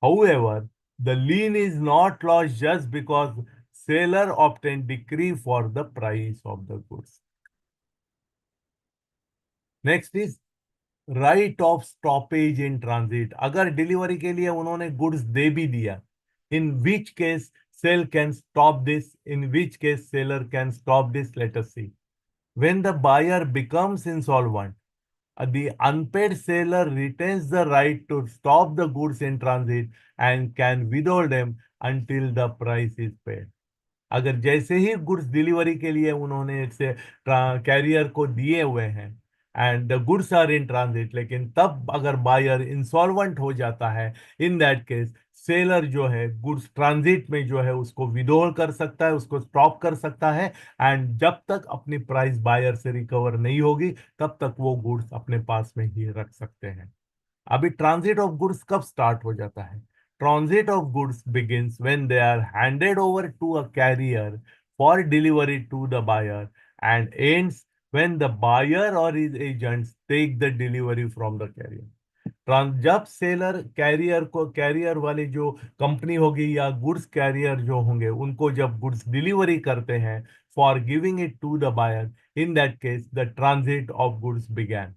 However, the lien is not lost just because seller obtained decree for the price of the goods. Next is right of stoppage in transit. अगर delivery के लिए उन्होंने goods दे भी दिया, in which case sale can stop this, in which case seller can stop this, let us see. When the buyer becomes insolvent, the unpaid seller retains the right to stop the goods in transit and can withhold them until the price is paid. अगर जैसे ही goods delivery के लिए उन्होंने से career को दिए हुए हैं and the goods are in transit, लेकिन तब अगर बायर इंसॉल्वेंट हो जाता है, इन दैट केस सेलर जो है गुड्स ट्रांजिट में जो है उसको विड्रॉल कर सकता है, उसको स्टॉप कर सकता है, एंड जब तक अपनी प्राइस बायर से रिकवर नहीं होगी तब तक वो गुड्स अपने पास में ही रख सकते हैं. अभी ट्रांजिट ऑफ गुड्स कब स्टार्ट हो जाता है? Transit of goods begins when they are handed over to a carrier for delivery to the buyer and ends when the buyer or his agents take the delivery from the carrier. जब seller career वाली जो company होगी या goods carrier जो होंगे उनको जब goods delivery करते हैं for giving it to the buyer, in that case the transit of goods began.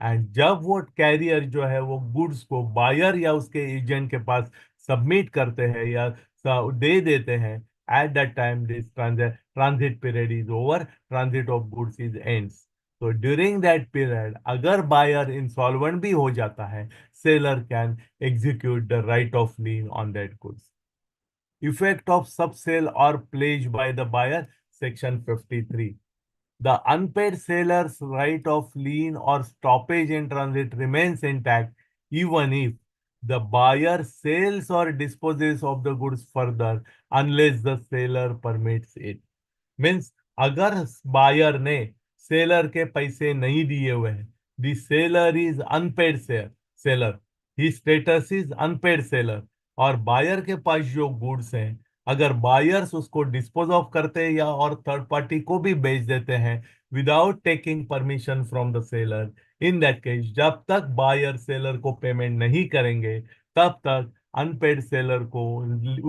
And जब वो कैरियर जो है वो गुड्स को बायर या उसके एजेंट के पास सबमिट करते हैं या दे देते हैं, at that time this transit period is over, transit of goods is ends. तो ड्यूरिंग दैट पीरियड अगर बायर इंसॉल्वेंट भी हो जाता है, seller can execute the right of lien on that goods. Effect of subsale or pledge by the buyer, section 53. The unpaid seller's right of lien or stoppage in transit remains intact even if the buyer sells or disposes of the goods further unless the seller permits it. Means अगर buyer ने seller के पैसे नहीं दिए हुए हैं, the seller is unpaid seller, his status is unpaid seller, और buyer के पास जो गुड्स हैं अगर बायर्स उसको डिस्पोज ऑफ करते हैं या और थर्ड पार्टी को भी बेच देते हैं without taking permission from the seller, in that case जब तक बायर सेलर को पेमेंट नहीं करेंगे तब तक अनपेड सेलर को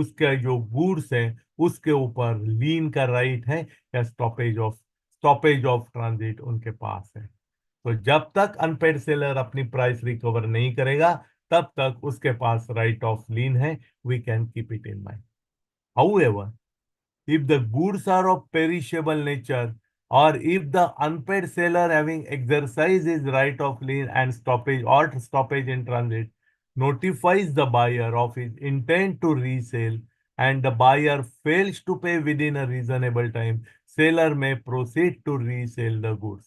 उसके जो गुड्स है उसके ऊपर लीन का राइट है या स्टॉपेज ऑफ ट्रांजिट उनके पास है। तो जब तक अनपेड सेलर अपनी प्राइस रिकवर नहीं करेगा तब तक उसके पास राइट ऑफ लीन है। We can keep it in mind. However, if the goods are of perishable nature or if the unpaid seller having exercised his right of lien and stoppage in transit notifies the buyer of his intent to resell and the buyer fails to pay within a reasonable time, seller may proceed to resell the goods.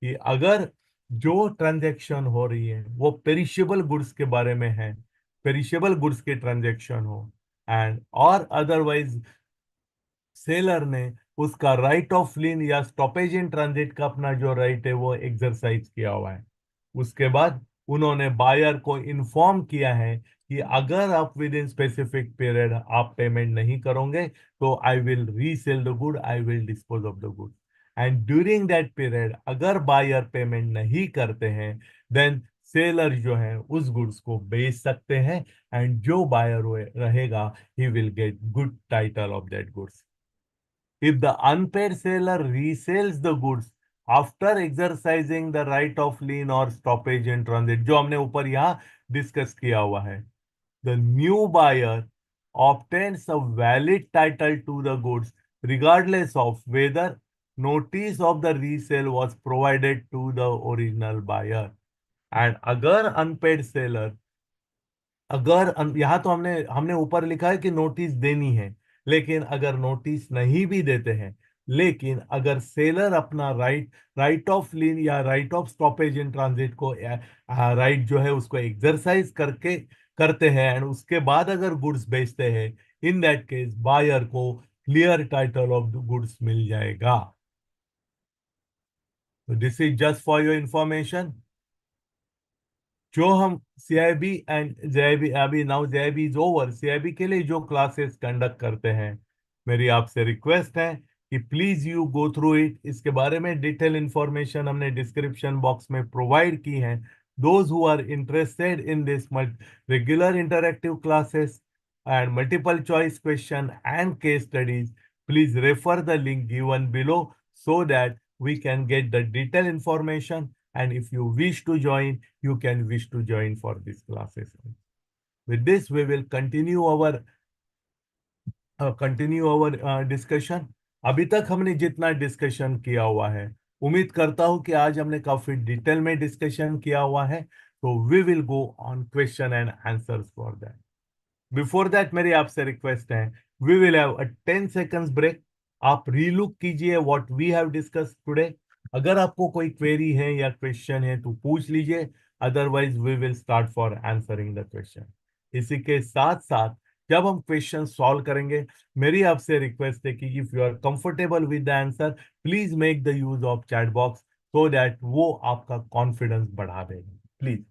कि अगर जो transaction हो रही है वो perishable goods के बारे में है, पेरिशेबल गुड्स के ट्रांजैक्शन हो एंड और अदरवाइज सेलर ने उसका राइट ऑफ लीन या स्टॉपेज इन ट्रांजिट का अपना जो राइट है वो एक्सरसाइज किया हुआ है, उसके बाद उन्होंने बायर को इन्फॉर्म किया है कि अगर आप विद इन स्पेसिफिक पीरियड आप पेमेंट नहीं करोगे तो I will resale the good, I will dispose of the good. And during that period अगर बायर पेमेंट नहीं करते हैं देन सेलर जो है उस गुड्स को बेच सकते हैं एंड जो बायर रहेगा he will get good title of that goods. If the unpaid seller resells the goods after exercising the right of lien or stoppage in transit, जो हमने ऊपर यहाँ डिस्कस किया हुआ है, the new buyer obtains a valid title to the goods regardless of whether notice of the resale was provided to the original buyer. And अगर unpaid seller अगर यहाँ तो हमने हमने ऊपर लिखा है कि नोटिस देनी है, लेकिन अगर नोटिस नहीं भी देते हैं लेकिन अगर सेलर अपना राइट ऑफ लीन या right of stoppage in transit को राइट जो है उसको एक्सरसाइज करके करते हैं एंड उसके बाद अगर गुड्स बेचते हैं इन दैट केस बायर को clear title of the goods मिल जाएगा। तो this is just for your information. जो हम सीआईबी एंड जेआईबी अभी now JIB is over, CIB के लिए जो क्लासेस कंडक्ट करते हैं मेरी आपसे रिक्वेस्ट है कि please you go through it. इसके बारे में डिटेल इंफॉर्मेशन हमने डिस्क्रिप्शन बॉक्स में प्रोवाइड की है। Those who are interested in this regular interactive classes and multiple choice question and case studies, please refer the link given below so that we can get the detailed information, and if you wish to join you can wish to join for these classes. With this we will continue our discussion. अभी तक हमने जितना discussion किया हुआ है उम्मीद करता हूं कि आज हमने काफी डिटेल में डिस्कशन किया हुआ है, तो we will go on question and answers for that. Before that मेरी आपसे रिक्वेस्ट है we will have a 10 seconds break. आप रीलुक कीजिए what we have discuss today. अगर आपको कोई क्वेरी है या क्वेश्चन है तो पूछ लीजिए, otherwise we will start for answering the question. इसी के साथ साथ जब हम क्वेश्चन सॉल्व करेंगे मेरी आपसे रिक्वेस्ट है कि if you are comfortable with the answer please make the use of chat box so that वो आपका कॉन्फिडेंस बढ़ा देगा please.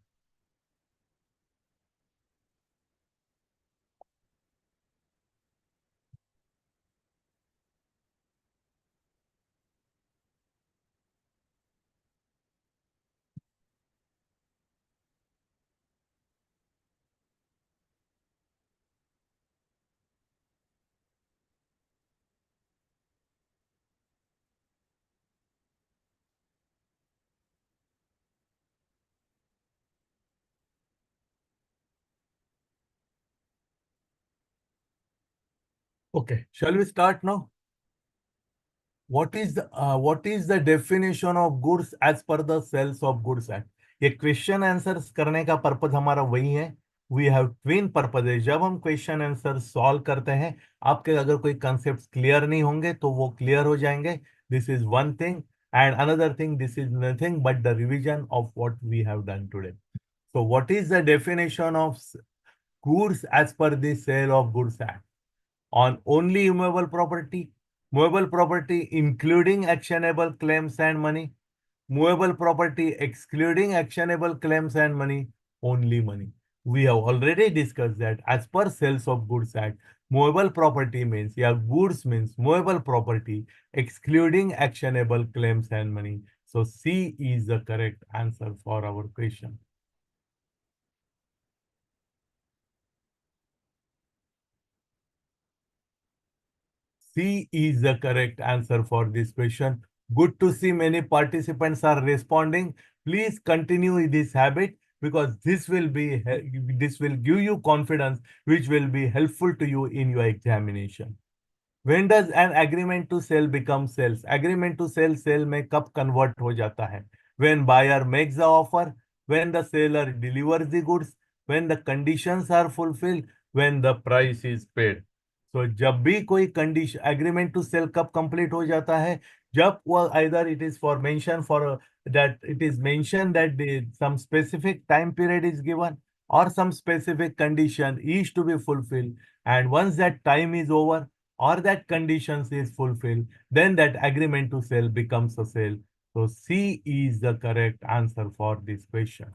Okay, shall we start now? What is the definition of goods as per the Sales of Goods Act? ये question answers करने का purpose हमारा वही है। We have twin purposes. जब हम क्वेश्चन आंसर सॉल्व करते हैं आपके अगर कोई कंसेप्ट क्लियर नहीं होंगे तो वो क्लियर हो जाएंगे। This is one thing and another thing this is nothing but the revision of what we have done today. So what is the definition of goods as per the Sale of Goods Act? On only movable property including actionable claims and money, movable property excluding actionable claims and money, only money. We have already discussed that as per Sales of Goods Act, Movable property means, yeah, goods means movable property, excluding actionable claims and money. So C is the correct answer for our question. C is the correct answer for this question. Good to see many participants are responding. Please continue this habit because this will give you confidence, which will be helpful to you in your examination. When does an agreement to sell become sales? Agreement to sell में कब convert हो जाता है? When buyer makes the offer, when the seller delivers the goods, when the conditions are fulfilled, when the price is paid. So जब भी कोई condition agreement to sell कब complete हो जाता है? जब वो either it is for mention for that it is mentioned that some specific time period is given or some specific condition is to be fulfilled, and once that time is over or that conditions is fulfilled, then that agreement to sell becomes a sale. So C is the correct answer for this question.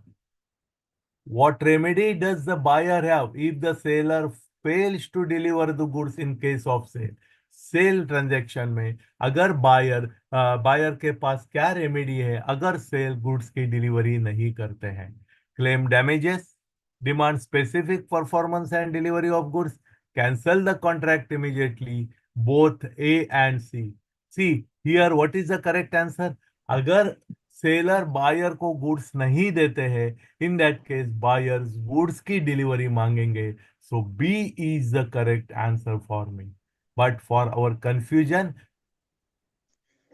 What remedy does the buyer have if the seller fails to deliver the goods in case of sale? Cell transaction में अगर buyer के पास क्या remedy है अगर sell goods की delivery नहीं करते हैं? Claim damages, demand specific performance and delivery of goods, cancel the contract immediately, both A and C. See here what is the correct answer? अगर सेलर बायर को गुड्स नहीं देते हैं, in that case buyers goods की delivery मांगेंगे. So B is the correct answer for me. But for our confusion,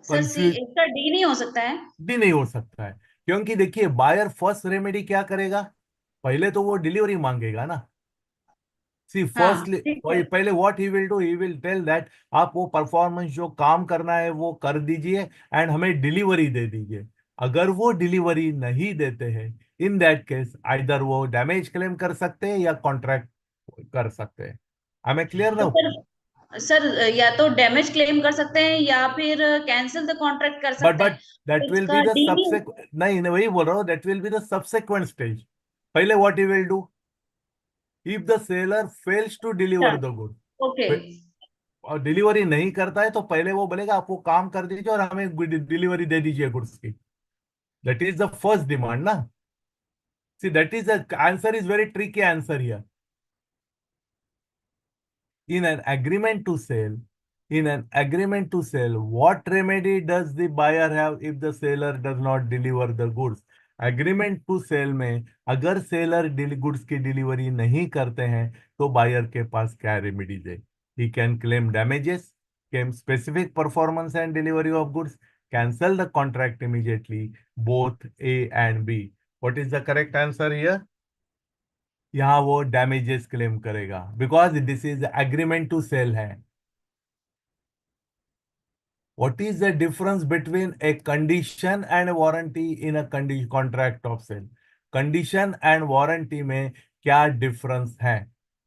sir C confuse इसका D नहीं हो सकता है? भी नहीं हो सकता है, क्योंकि देखिए बायर फर्स्ट रेमेडी क्या करेगा? पहले तो वो डिलीवरी मांगेगा ना. सी हाँ फर्स्टली ठीक है पहले what he will do, he will tell that आप वो परफॉर्मेंस जो काम करना है वो कर दीजिए एंड हमें डिलीवरी दे दीजिए. अगर वो डिलीवरी नहीं देते हैं, इन दैट केस आइदर वो डैमेज क्लेम कर सकते हैं या कॉन्ट्रैक्ट कर सकते हैं. आई एम क्लियर तो नाउ? सर या तो डैमेज क्लेम कर सकते हैं या फिर कैंसिल द कॉन्ट्रैक्ट कर बट सकते हैं. बट दैट विल इसका बी द डी नहीं. सबसेक्वेंट. नहीं नहीं, वही बोल रहा हूँ, that will be the subsequent stage. पहले what he will do, if the seller fails to deliver the good okay और डिलीवरी नहीं करता है, तो पहले वो बोलेगा आप वो काम कर दीजिए और हमें डिलीवरी दे दीजिए गुड्स की. That is the first demand ना. C that is the answer is very tricky answer here. In an agreement to sell, what remedy does the buyer have if the seller does not deliver the goods? Agreement to sale में अगर seller goods की delivery नहीं करते हैं, तो buyer के पास क्या remedies है? He can claim damages, claim specific performance and delivery of goods, cancel the contract immediately, both A and B. What is the correct answer here? यहाँ वो डैमेजेस क्लेम करेगा because this is agreement to sale है. What is the difference between a condition and a warranty in a contract of sale? Condition and warranty में क्या difference है?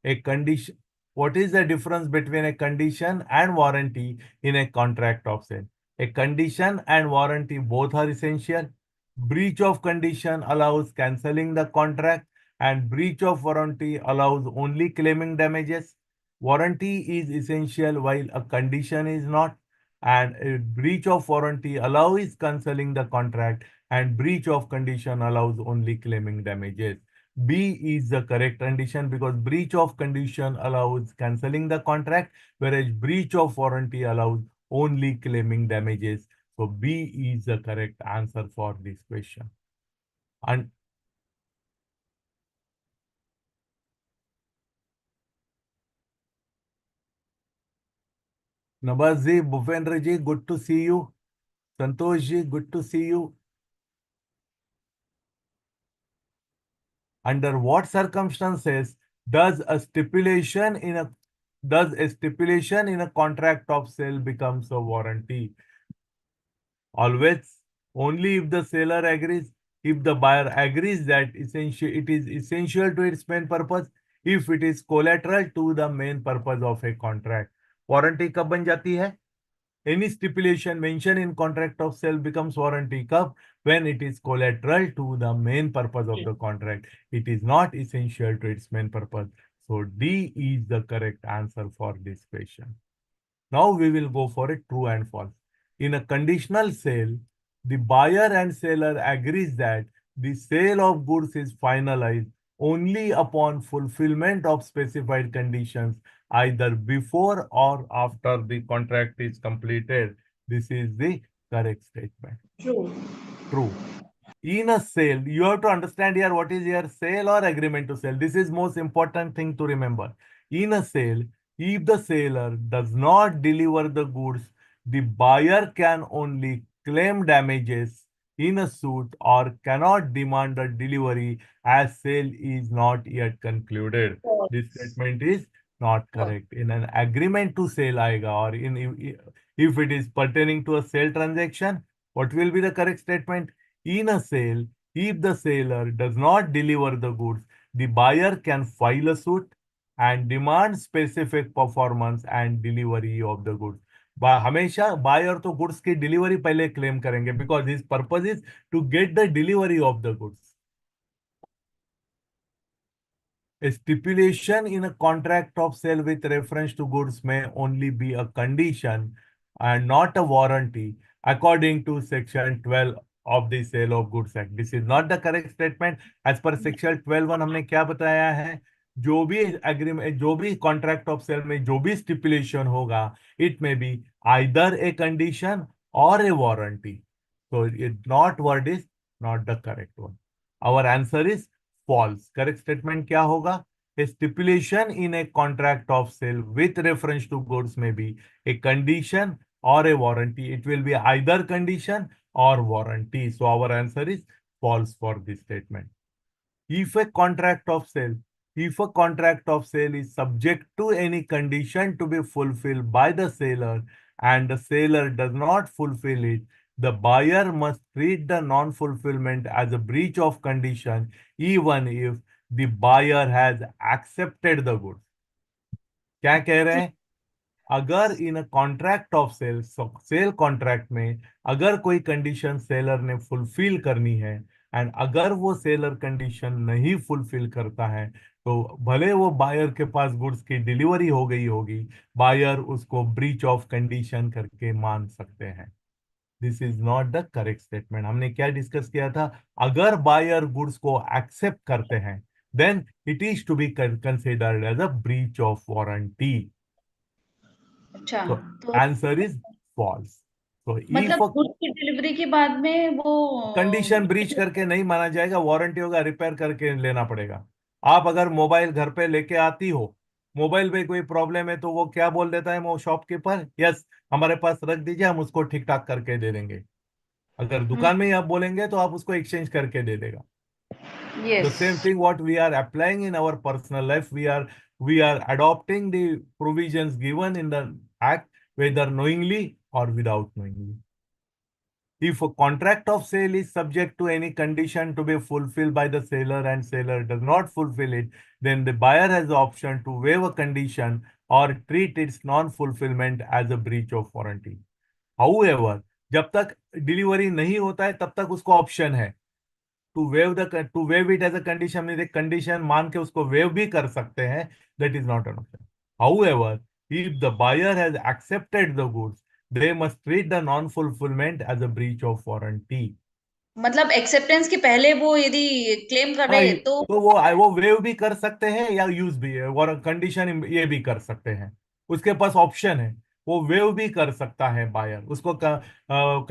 A condition. What is the difference between a condition and warranty in a contract of sale? A condition and warranty both are essential. Breach of condition allows cancelling the contract, and breach of warranty allows only claiming damages. Warranty is essential while a condition is not, and a breach of warranty allows cancelling the contract, and breach of condition allows only claiming damages. B is the correct condition because breach of condition allows cancelling the contract, whereas breach of warranty allows only claiming damages. So B is the correct answer for this question. And Nabaz ji, Bhupendra ji, good to see you. Santosh ji, good to see you. Under what circumstances does a stipulation in a contract of sale becomes a warranty? Always, only if the seller agrees, if the buyer agrees that it is essential to its main purpose, if it is collateral to the main purpose of a contract. Warranty कब बन जाती है? Any stipulation mentioned in contract of sale becomes warranty कब? When it is collateral to the main purpose of the contract. It is not essential to its main purpose. So D is the correct answer for this question. Now we will go for a true and false. In a conditional sale, the buyer and seller agrees that the sale of goods is finalized only upon fulfillment of specified conditions, either before or after the contract is completed. This is the correct statement. True. True. In a sale, you have to understand here what is your sale or agreement to sell. This is most important thing to remember. In a sale, if the seller does not deliver the goods, the buyer can only claim damages in a suit or cannot demand a delivery as sale is not yet concluded. This False. statement is not False. correct. In an agreement to sale आएगा, or if it is pertaining to a sale transaction, what will be the correct statement? In a sale, if the seller does not deliver the goods, the buyer can file a suit and demand specific performance and delivery of the goods. हमेशा buyer तो goods की delivery पहले claim करेंगे because his purpose is to get the delivery of the goods. A stipulation in a contract of sale with reference to goods may only be a condition and not a warranty according to section 12 of the Sale of Goods Act. This is not the correct statement. As per section 12(1) हमने क्या बताया है? जो भी agreement, जो भी contract of cell में जो भी स्टिपुलेशन होगा, it may be either a condition और ए warranty. So it not word is not the correct one. Our answer is false. Correct statement क्या होगा? A stipulation in a contract of sale with reference to goods may be a condition or a warranty. It will be either condition or warranty. So our answer is false for this statement. If a contract of sale, if a contract of sale is subject to any condition to be fulfilled by the seller and the seller does not fulfill it, the buyer must treat the non-fulfillment as a breach of condition even if the buyer has accepted the goods. क्या कह रहे हैं? अगर in a contract of sale, sale contract में अगर कोई condition seller ने fulfil करनी है एंड अगर वो सेलर कंडीशन नहीं फुलफिल करता है, तो भले वो बायर के पास गुड्स की डिलीवरी हो गई होगी, बायर उसको ब्रीच ऑफ कंडीशन करके मान सकते हैं. This is not the correct statement. हमने क्या डिस्कस किया था? अगर बायर गुड्स को एक्सेप्ट करते हैं, then it is to be considered as a breach of warranty. अच्छा, So तो answer is false. So if मतलब a गुड्स की डिलीवरी के बाद में वो कंडीशन ब्रीच करके नहीं माना जाएगा, वारंटी होगा, रिपेयर करके लेना पड़ेगा. आप अगर मोबाइल घर पे लेके आती हो, मोबाइल पे कोई प्रॉब्लम है, तो वो क्या बोल देता है वो शॉपकीपर? यस, हमारे पास रख दीजिए, हम उसको ठीक ठाक करके दे देंगे. अगर दुकान में ही आप बोलेंगे तो आप उसको एक्सचेंज करके दे देगा. The same yes. thing what we are applying in our personal life, we are adopting the provisions given in the act, whether knowingly or without knowingly. If a contract of sale is subject to any condition to be fulfilled by the seller and seller does not fulfill it, then the buyer has the option to waive a condition or treat its non-fulfillment as a breach of warranty. However, जब तक delivery नहीं होता है तब तक उसको option है to waive it as a condition. में कंडीशन मान के उसको वेव भी कर सकते हैं. That is not an option. However, if the buyer has accepted the goods, they must treat the non-fulfillment as a breach of warranty. मतलब acceptance के पहले वो यदि क्लेम हाँ, करे तो तो वो वेव भी कर सकते हैं या यूज भी है, और कंडीशन ये भी कर सकते हैं. उसके पास ऑप्शन है, वो वेव भी कर सकता है बायर. उसको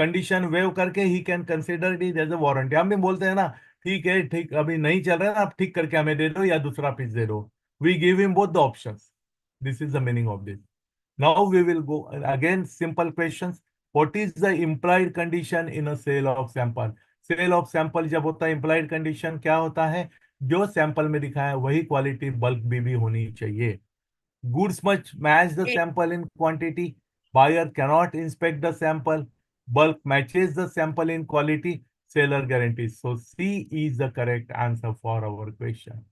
कंडीशन वेव करके he can consider it as a warranty. हम भी बोलते हैं ना, ठीक है, ठीक अभी नहीं चल रहा है ना, आप ठीक करके हमें दे दो या दूसरा पीस दे दो. We give him both the options. This is the meaning of this. Now we will go again simple questions. What is the implied condition in a sale of sample? Sale of sample जब होता है, implied condition क्या होता है? जो sample में दिखा है वही क्वालिटी बल्क भी होनी चाहिए. Goods must match the sample in quantity. Buyer cannot inspect the sample. Bulk matches the sample in quality. Seller guarantees. So C is the correct answer for our question.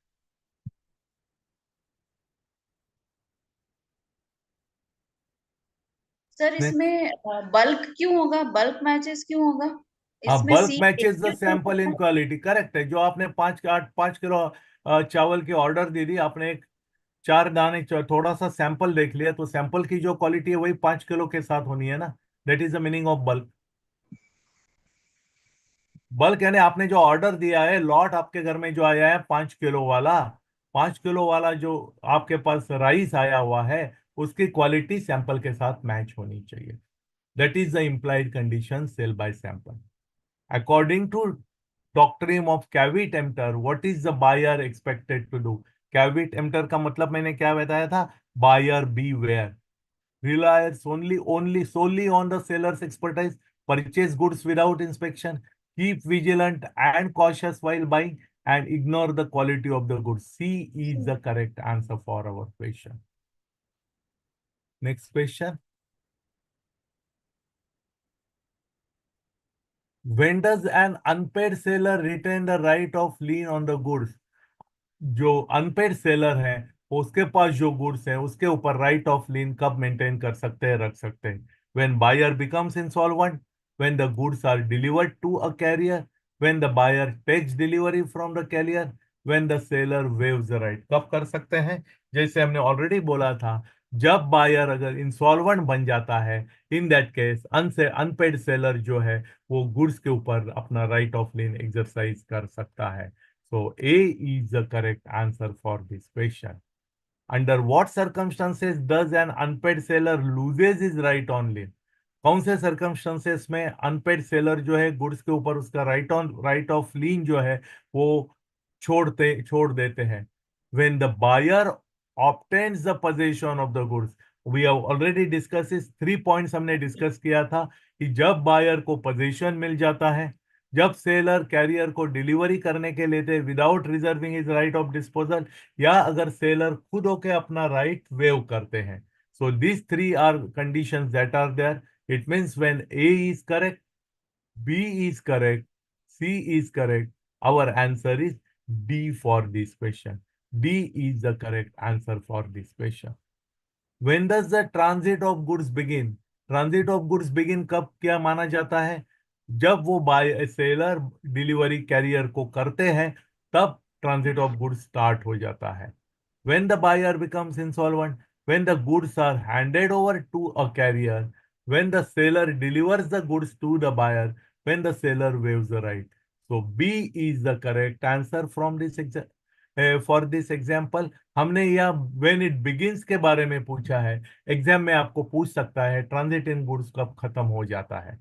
Sir Next. इसमें bulk क्यों होगा, bulk matches क्यों होगा? हाँ, इसमें bulk C matches the क्यों sample इन होगा? Quality. Correct है. जो आपने 5 किलो चावल की ऑर्डर दे दी, आपने एक चार दाने, थोड़ा सा सैंपल देख लिया तो सैंपल की जो क्वालिटी है वही 5 किलो के साथ होनी है ना। That is the meaning of bulk. Bulk यानी आपने जो ऑर्डर दिया है, लॉट आपके घर में जो आया है 5 किलो वाला, 5 किलो वाला जो आपके पास राइस आया हुआ है, उसकी क्वालिटी सैंपल के साथ मैच होनी चाहिए। That is the implied condition sale by sample. According to doctrine of caveat emptor, what is the buyer expected to do? caveat emptor का मतलब मैंने क्या बताया था? buyer beware, relies only solely on the seller's expertise, purchase goods without inspection, keep vigilant and cautious while buying, and ignore the quality of the goods. C is the correct answer for our question. Next question. When does an unpaid seller retain the right of lien on the goods? जो unpaid seller है उसके पास जो goods है उसके ऊपर right of लीन कब maintain कर सकते हैं, रख सकते हैं? When buyer becomes insolvent, when the goods are delivered to a carrier, when the buyer takes delivery from the carrier, when the seller waives the right. कब कर सकते हैं? जैसे हमने ऑलरेडी बोला था, जब बायर अगर इंसॉल्वेंट बन जाता है, in that case unpaid seller जो है वो गुड्स के ऊपर अपना राइट ऑफ लीन एक्सरसाइज कर सकता है। So A is the correct answer for this question. Under what circumstances does an unpaid seller loses his right on lien? कौन से सर्कमस्टांसेस में अनपेड सेलर जो है गुड्स के ऊपर उसका राइट ऑफ लीन जो है वो छोड़ देते हैं? When the buyer obtains the position of the goods. We have already discuss इस 3 पॉइंट्स हमने डिस्कस किया था कि जब बायर को पोजीशन मिल जाता है, जब सेलर कैरियर को डिलीवरी करने के लिए without reserving his right of disposal, या अगर सेलर खुद होके अपना राइट वेव करते हैं। सो these three are conditions that are there. It means when A is correct, B is correct, C is correct, our answer is D for this question. D is the correct answer for this question. When does the transit of goods begin? Transit of goods begin कब क्या माना जाता है? जब वो bye seller delivery career को करते हैं, तब ट्रांजिट ऑफ गुड्स स्टार्ट हो जाता है। When the buyer becomes insolvent, when the goods are handed over to a carrier, when the seller delivers the goods to the buyer, when the seller waives the right. So B is the correct answer from this for this example. हमने यह when it begins के बारे में पूछा है। Exam में आपको पूछ सकता है ट्रांजिट इन गुड्स कब खत्म हो जाता है।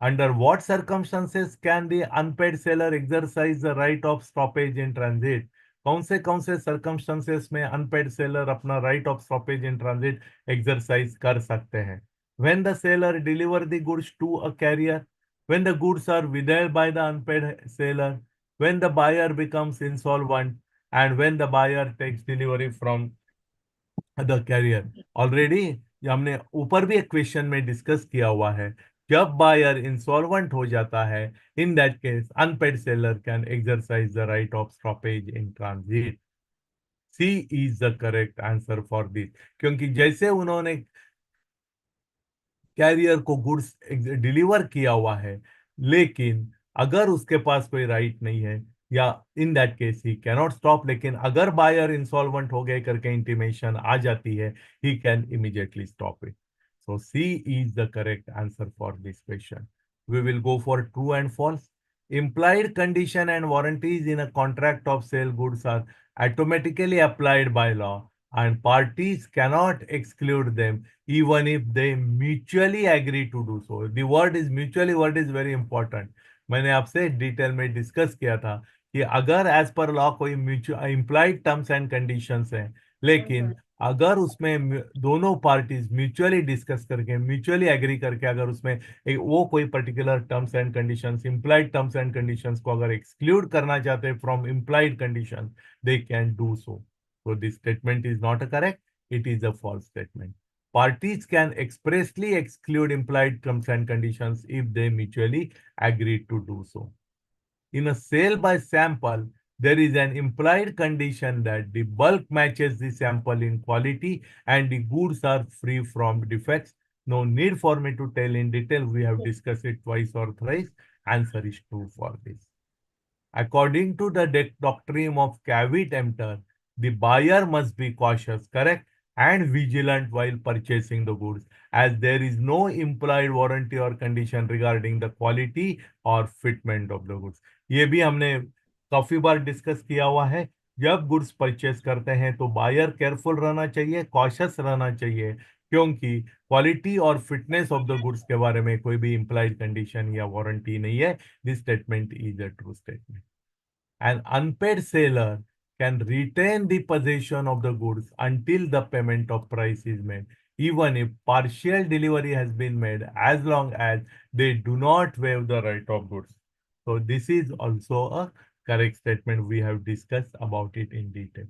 Under what circumstances can the unpaid seller exercise the right of stoppage in transit? कौन से circumstances में unpaid seller अपना right of stoppage in transit exercise कर सकते हैं? When the seller deliver the goods to a carrier, when the goods are withheld by the unpaid seller, when the buyer becomes insolvent, and when the buyer takes delivery from the carrier. Already हमने ऊपर भी एक question में discuss किया हुआ है, जब buyer insolvent हो जाता है, in that case unpaid seller can exercise the right of stoppage in transit. C is the correct answer for this, क्योंकि जैसे उन्होंने कैरियर को गुड्स डिलीवर किया हुआ है, लेकिन अगर उसके पास कोई राइट नहीं है, या इन that case he cannot stop. लेकिन अगर बायर इंसॉल्वेंट हो गए करके इंटीमेशन आ जाती है, he can immediately stop it. So C is the correct answer for this question. We will go for true and false. Implied condition and warranties in a contract of sale goods are automatically applied by law, and parties cannot exclude them even if they mutually agree to do so. The word is mutually, word is very important. मैंने आपसे detail में discuss किया था कि अगर as per law कोई mutual implied terms and conditions हैं, लेकिन अगर उसमें दोनों पार्टीज म्यूचुअली डिस्कस करके, म्यूचुअली एग्री करके, अगर उसमें वो कोई particular terms and conditions, implied terms and conditions को अगर एक्सक्लूड करना चाहते हैं from implied condition, they can do so. So this statement is not correct. It is a false statement. Parties can expressly exclude implied terms and conditions if they mutually agree to do so. In a sale by sample, there is an implied condition that the bulk matches the sample in quality and the goods are free from defects. No need for me to tell in detail. We have discussed it twice or thrice. Answer is true for this. According to the doctrine of caveat emptor, The buyer must be cautious, correct, and vigilant while purchasing the goods, as there is no implied warranty or condition regarding the quality or fitment of the goods. ये भी हमने काफी बार discuss किया हुआ है। जब goods purchase करते हैं तो बायर केयरफुल रहना चाहिए, कॉशियस रहना चाहिए, क्योंकि क्वालिटी और फिटनेस ऑफ द गुड्स के बारे में कोई भी implied कंडीशन या वारंटी नहीं है। This statement is a true statement. An unpaid seller can retain the possession of the goods until the payment of price is made, even if partial delivery has been made, as long as they do not waive the right of goods. So this is also a correct statement. We have discussed about it in detail.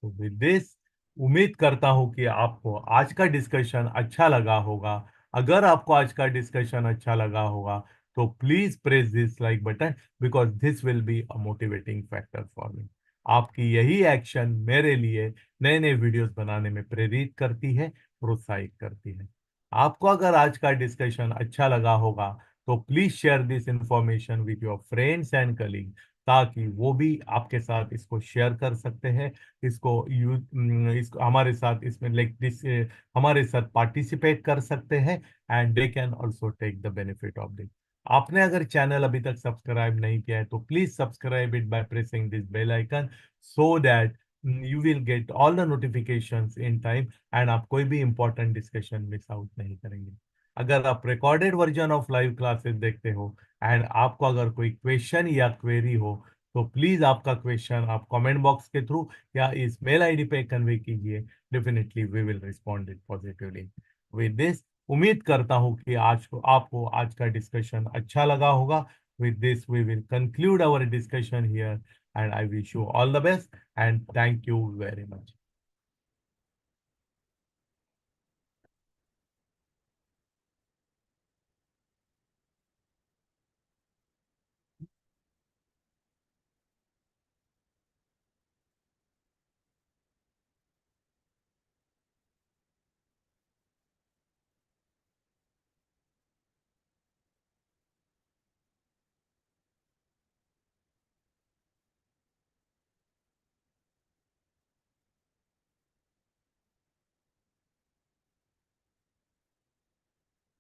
So with this, उम्मीद करता हूं कि आपको आज का discussion अच्छा लगा होगा। अगर आपको आज का डिस्कशन अच्छा लगा होगा तो please press this like button, because this will be a motivating factor for me. आपकी यही एक्शन मेरे लिए नए नए वीडियोस बनाने में प्रेरित करती है, प्रोत्साहित करती है। आपको अगर आज का डिस्कशन अच्छा लगा होगा तो please share this information with your friends and colleague, ताकि वो भी आपके साथ इसको शेयर कर सकते हैं, इसको इसको हमारे साथ इसमें लाइक दिस हमारे साथ पार्टिसिपेट कर सकते हैं, and they can also take the benefit of this. आपने अगर चैनल अभी तक सब्सक्राइब नहीं किया है तो please subscribe it by pressing this bell icon, so that you will get all the notifications in time, and आप कोई भी इंपॉर्टेंट डिस्कशन मिस आउट नहीं करेंगे। अगर आप recorded version of live classes देखते हो एंड आपको अगर कोई क्वेश्चन या क्वेरी हो तो प्लीज आपका क्वेश्चन आप कमेंट बॉक्स के थ्रू या इस मेल आईडी पे कन्वे कीजिए। Definitely we will respond it positively. With this, उम्मीद करता हूँ कि आज को आपको आज का डिस्कशन अच्छा लगा होगा। With this we will conclude our discussion here, and I wish you all the best and thank you very much.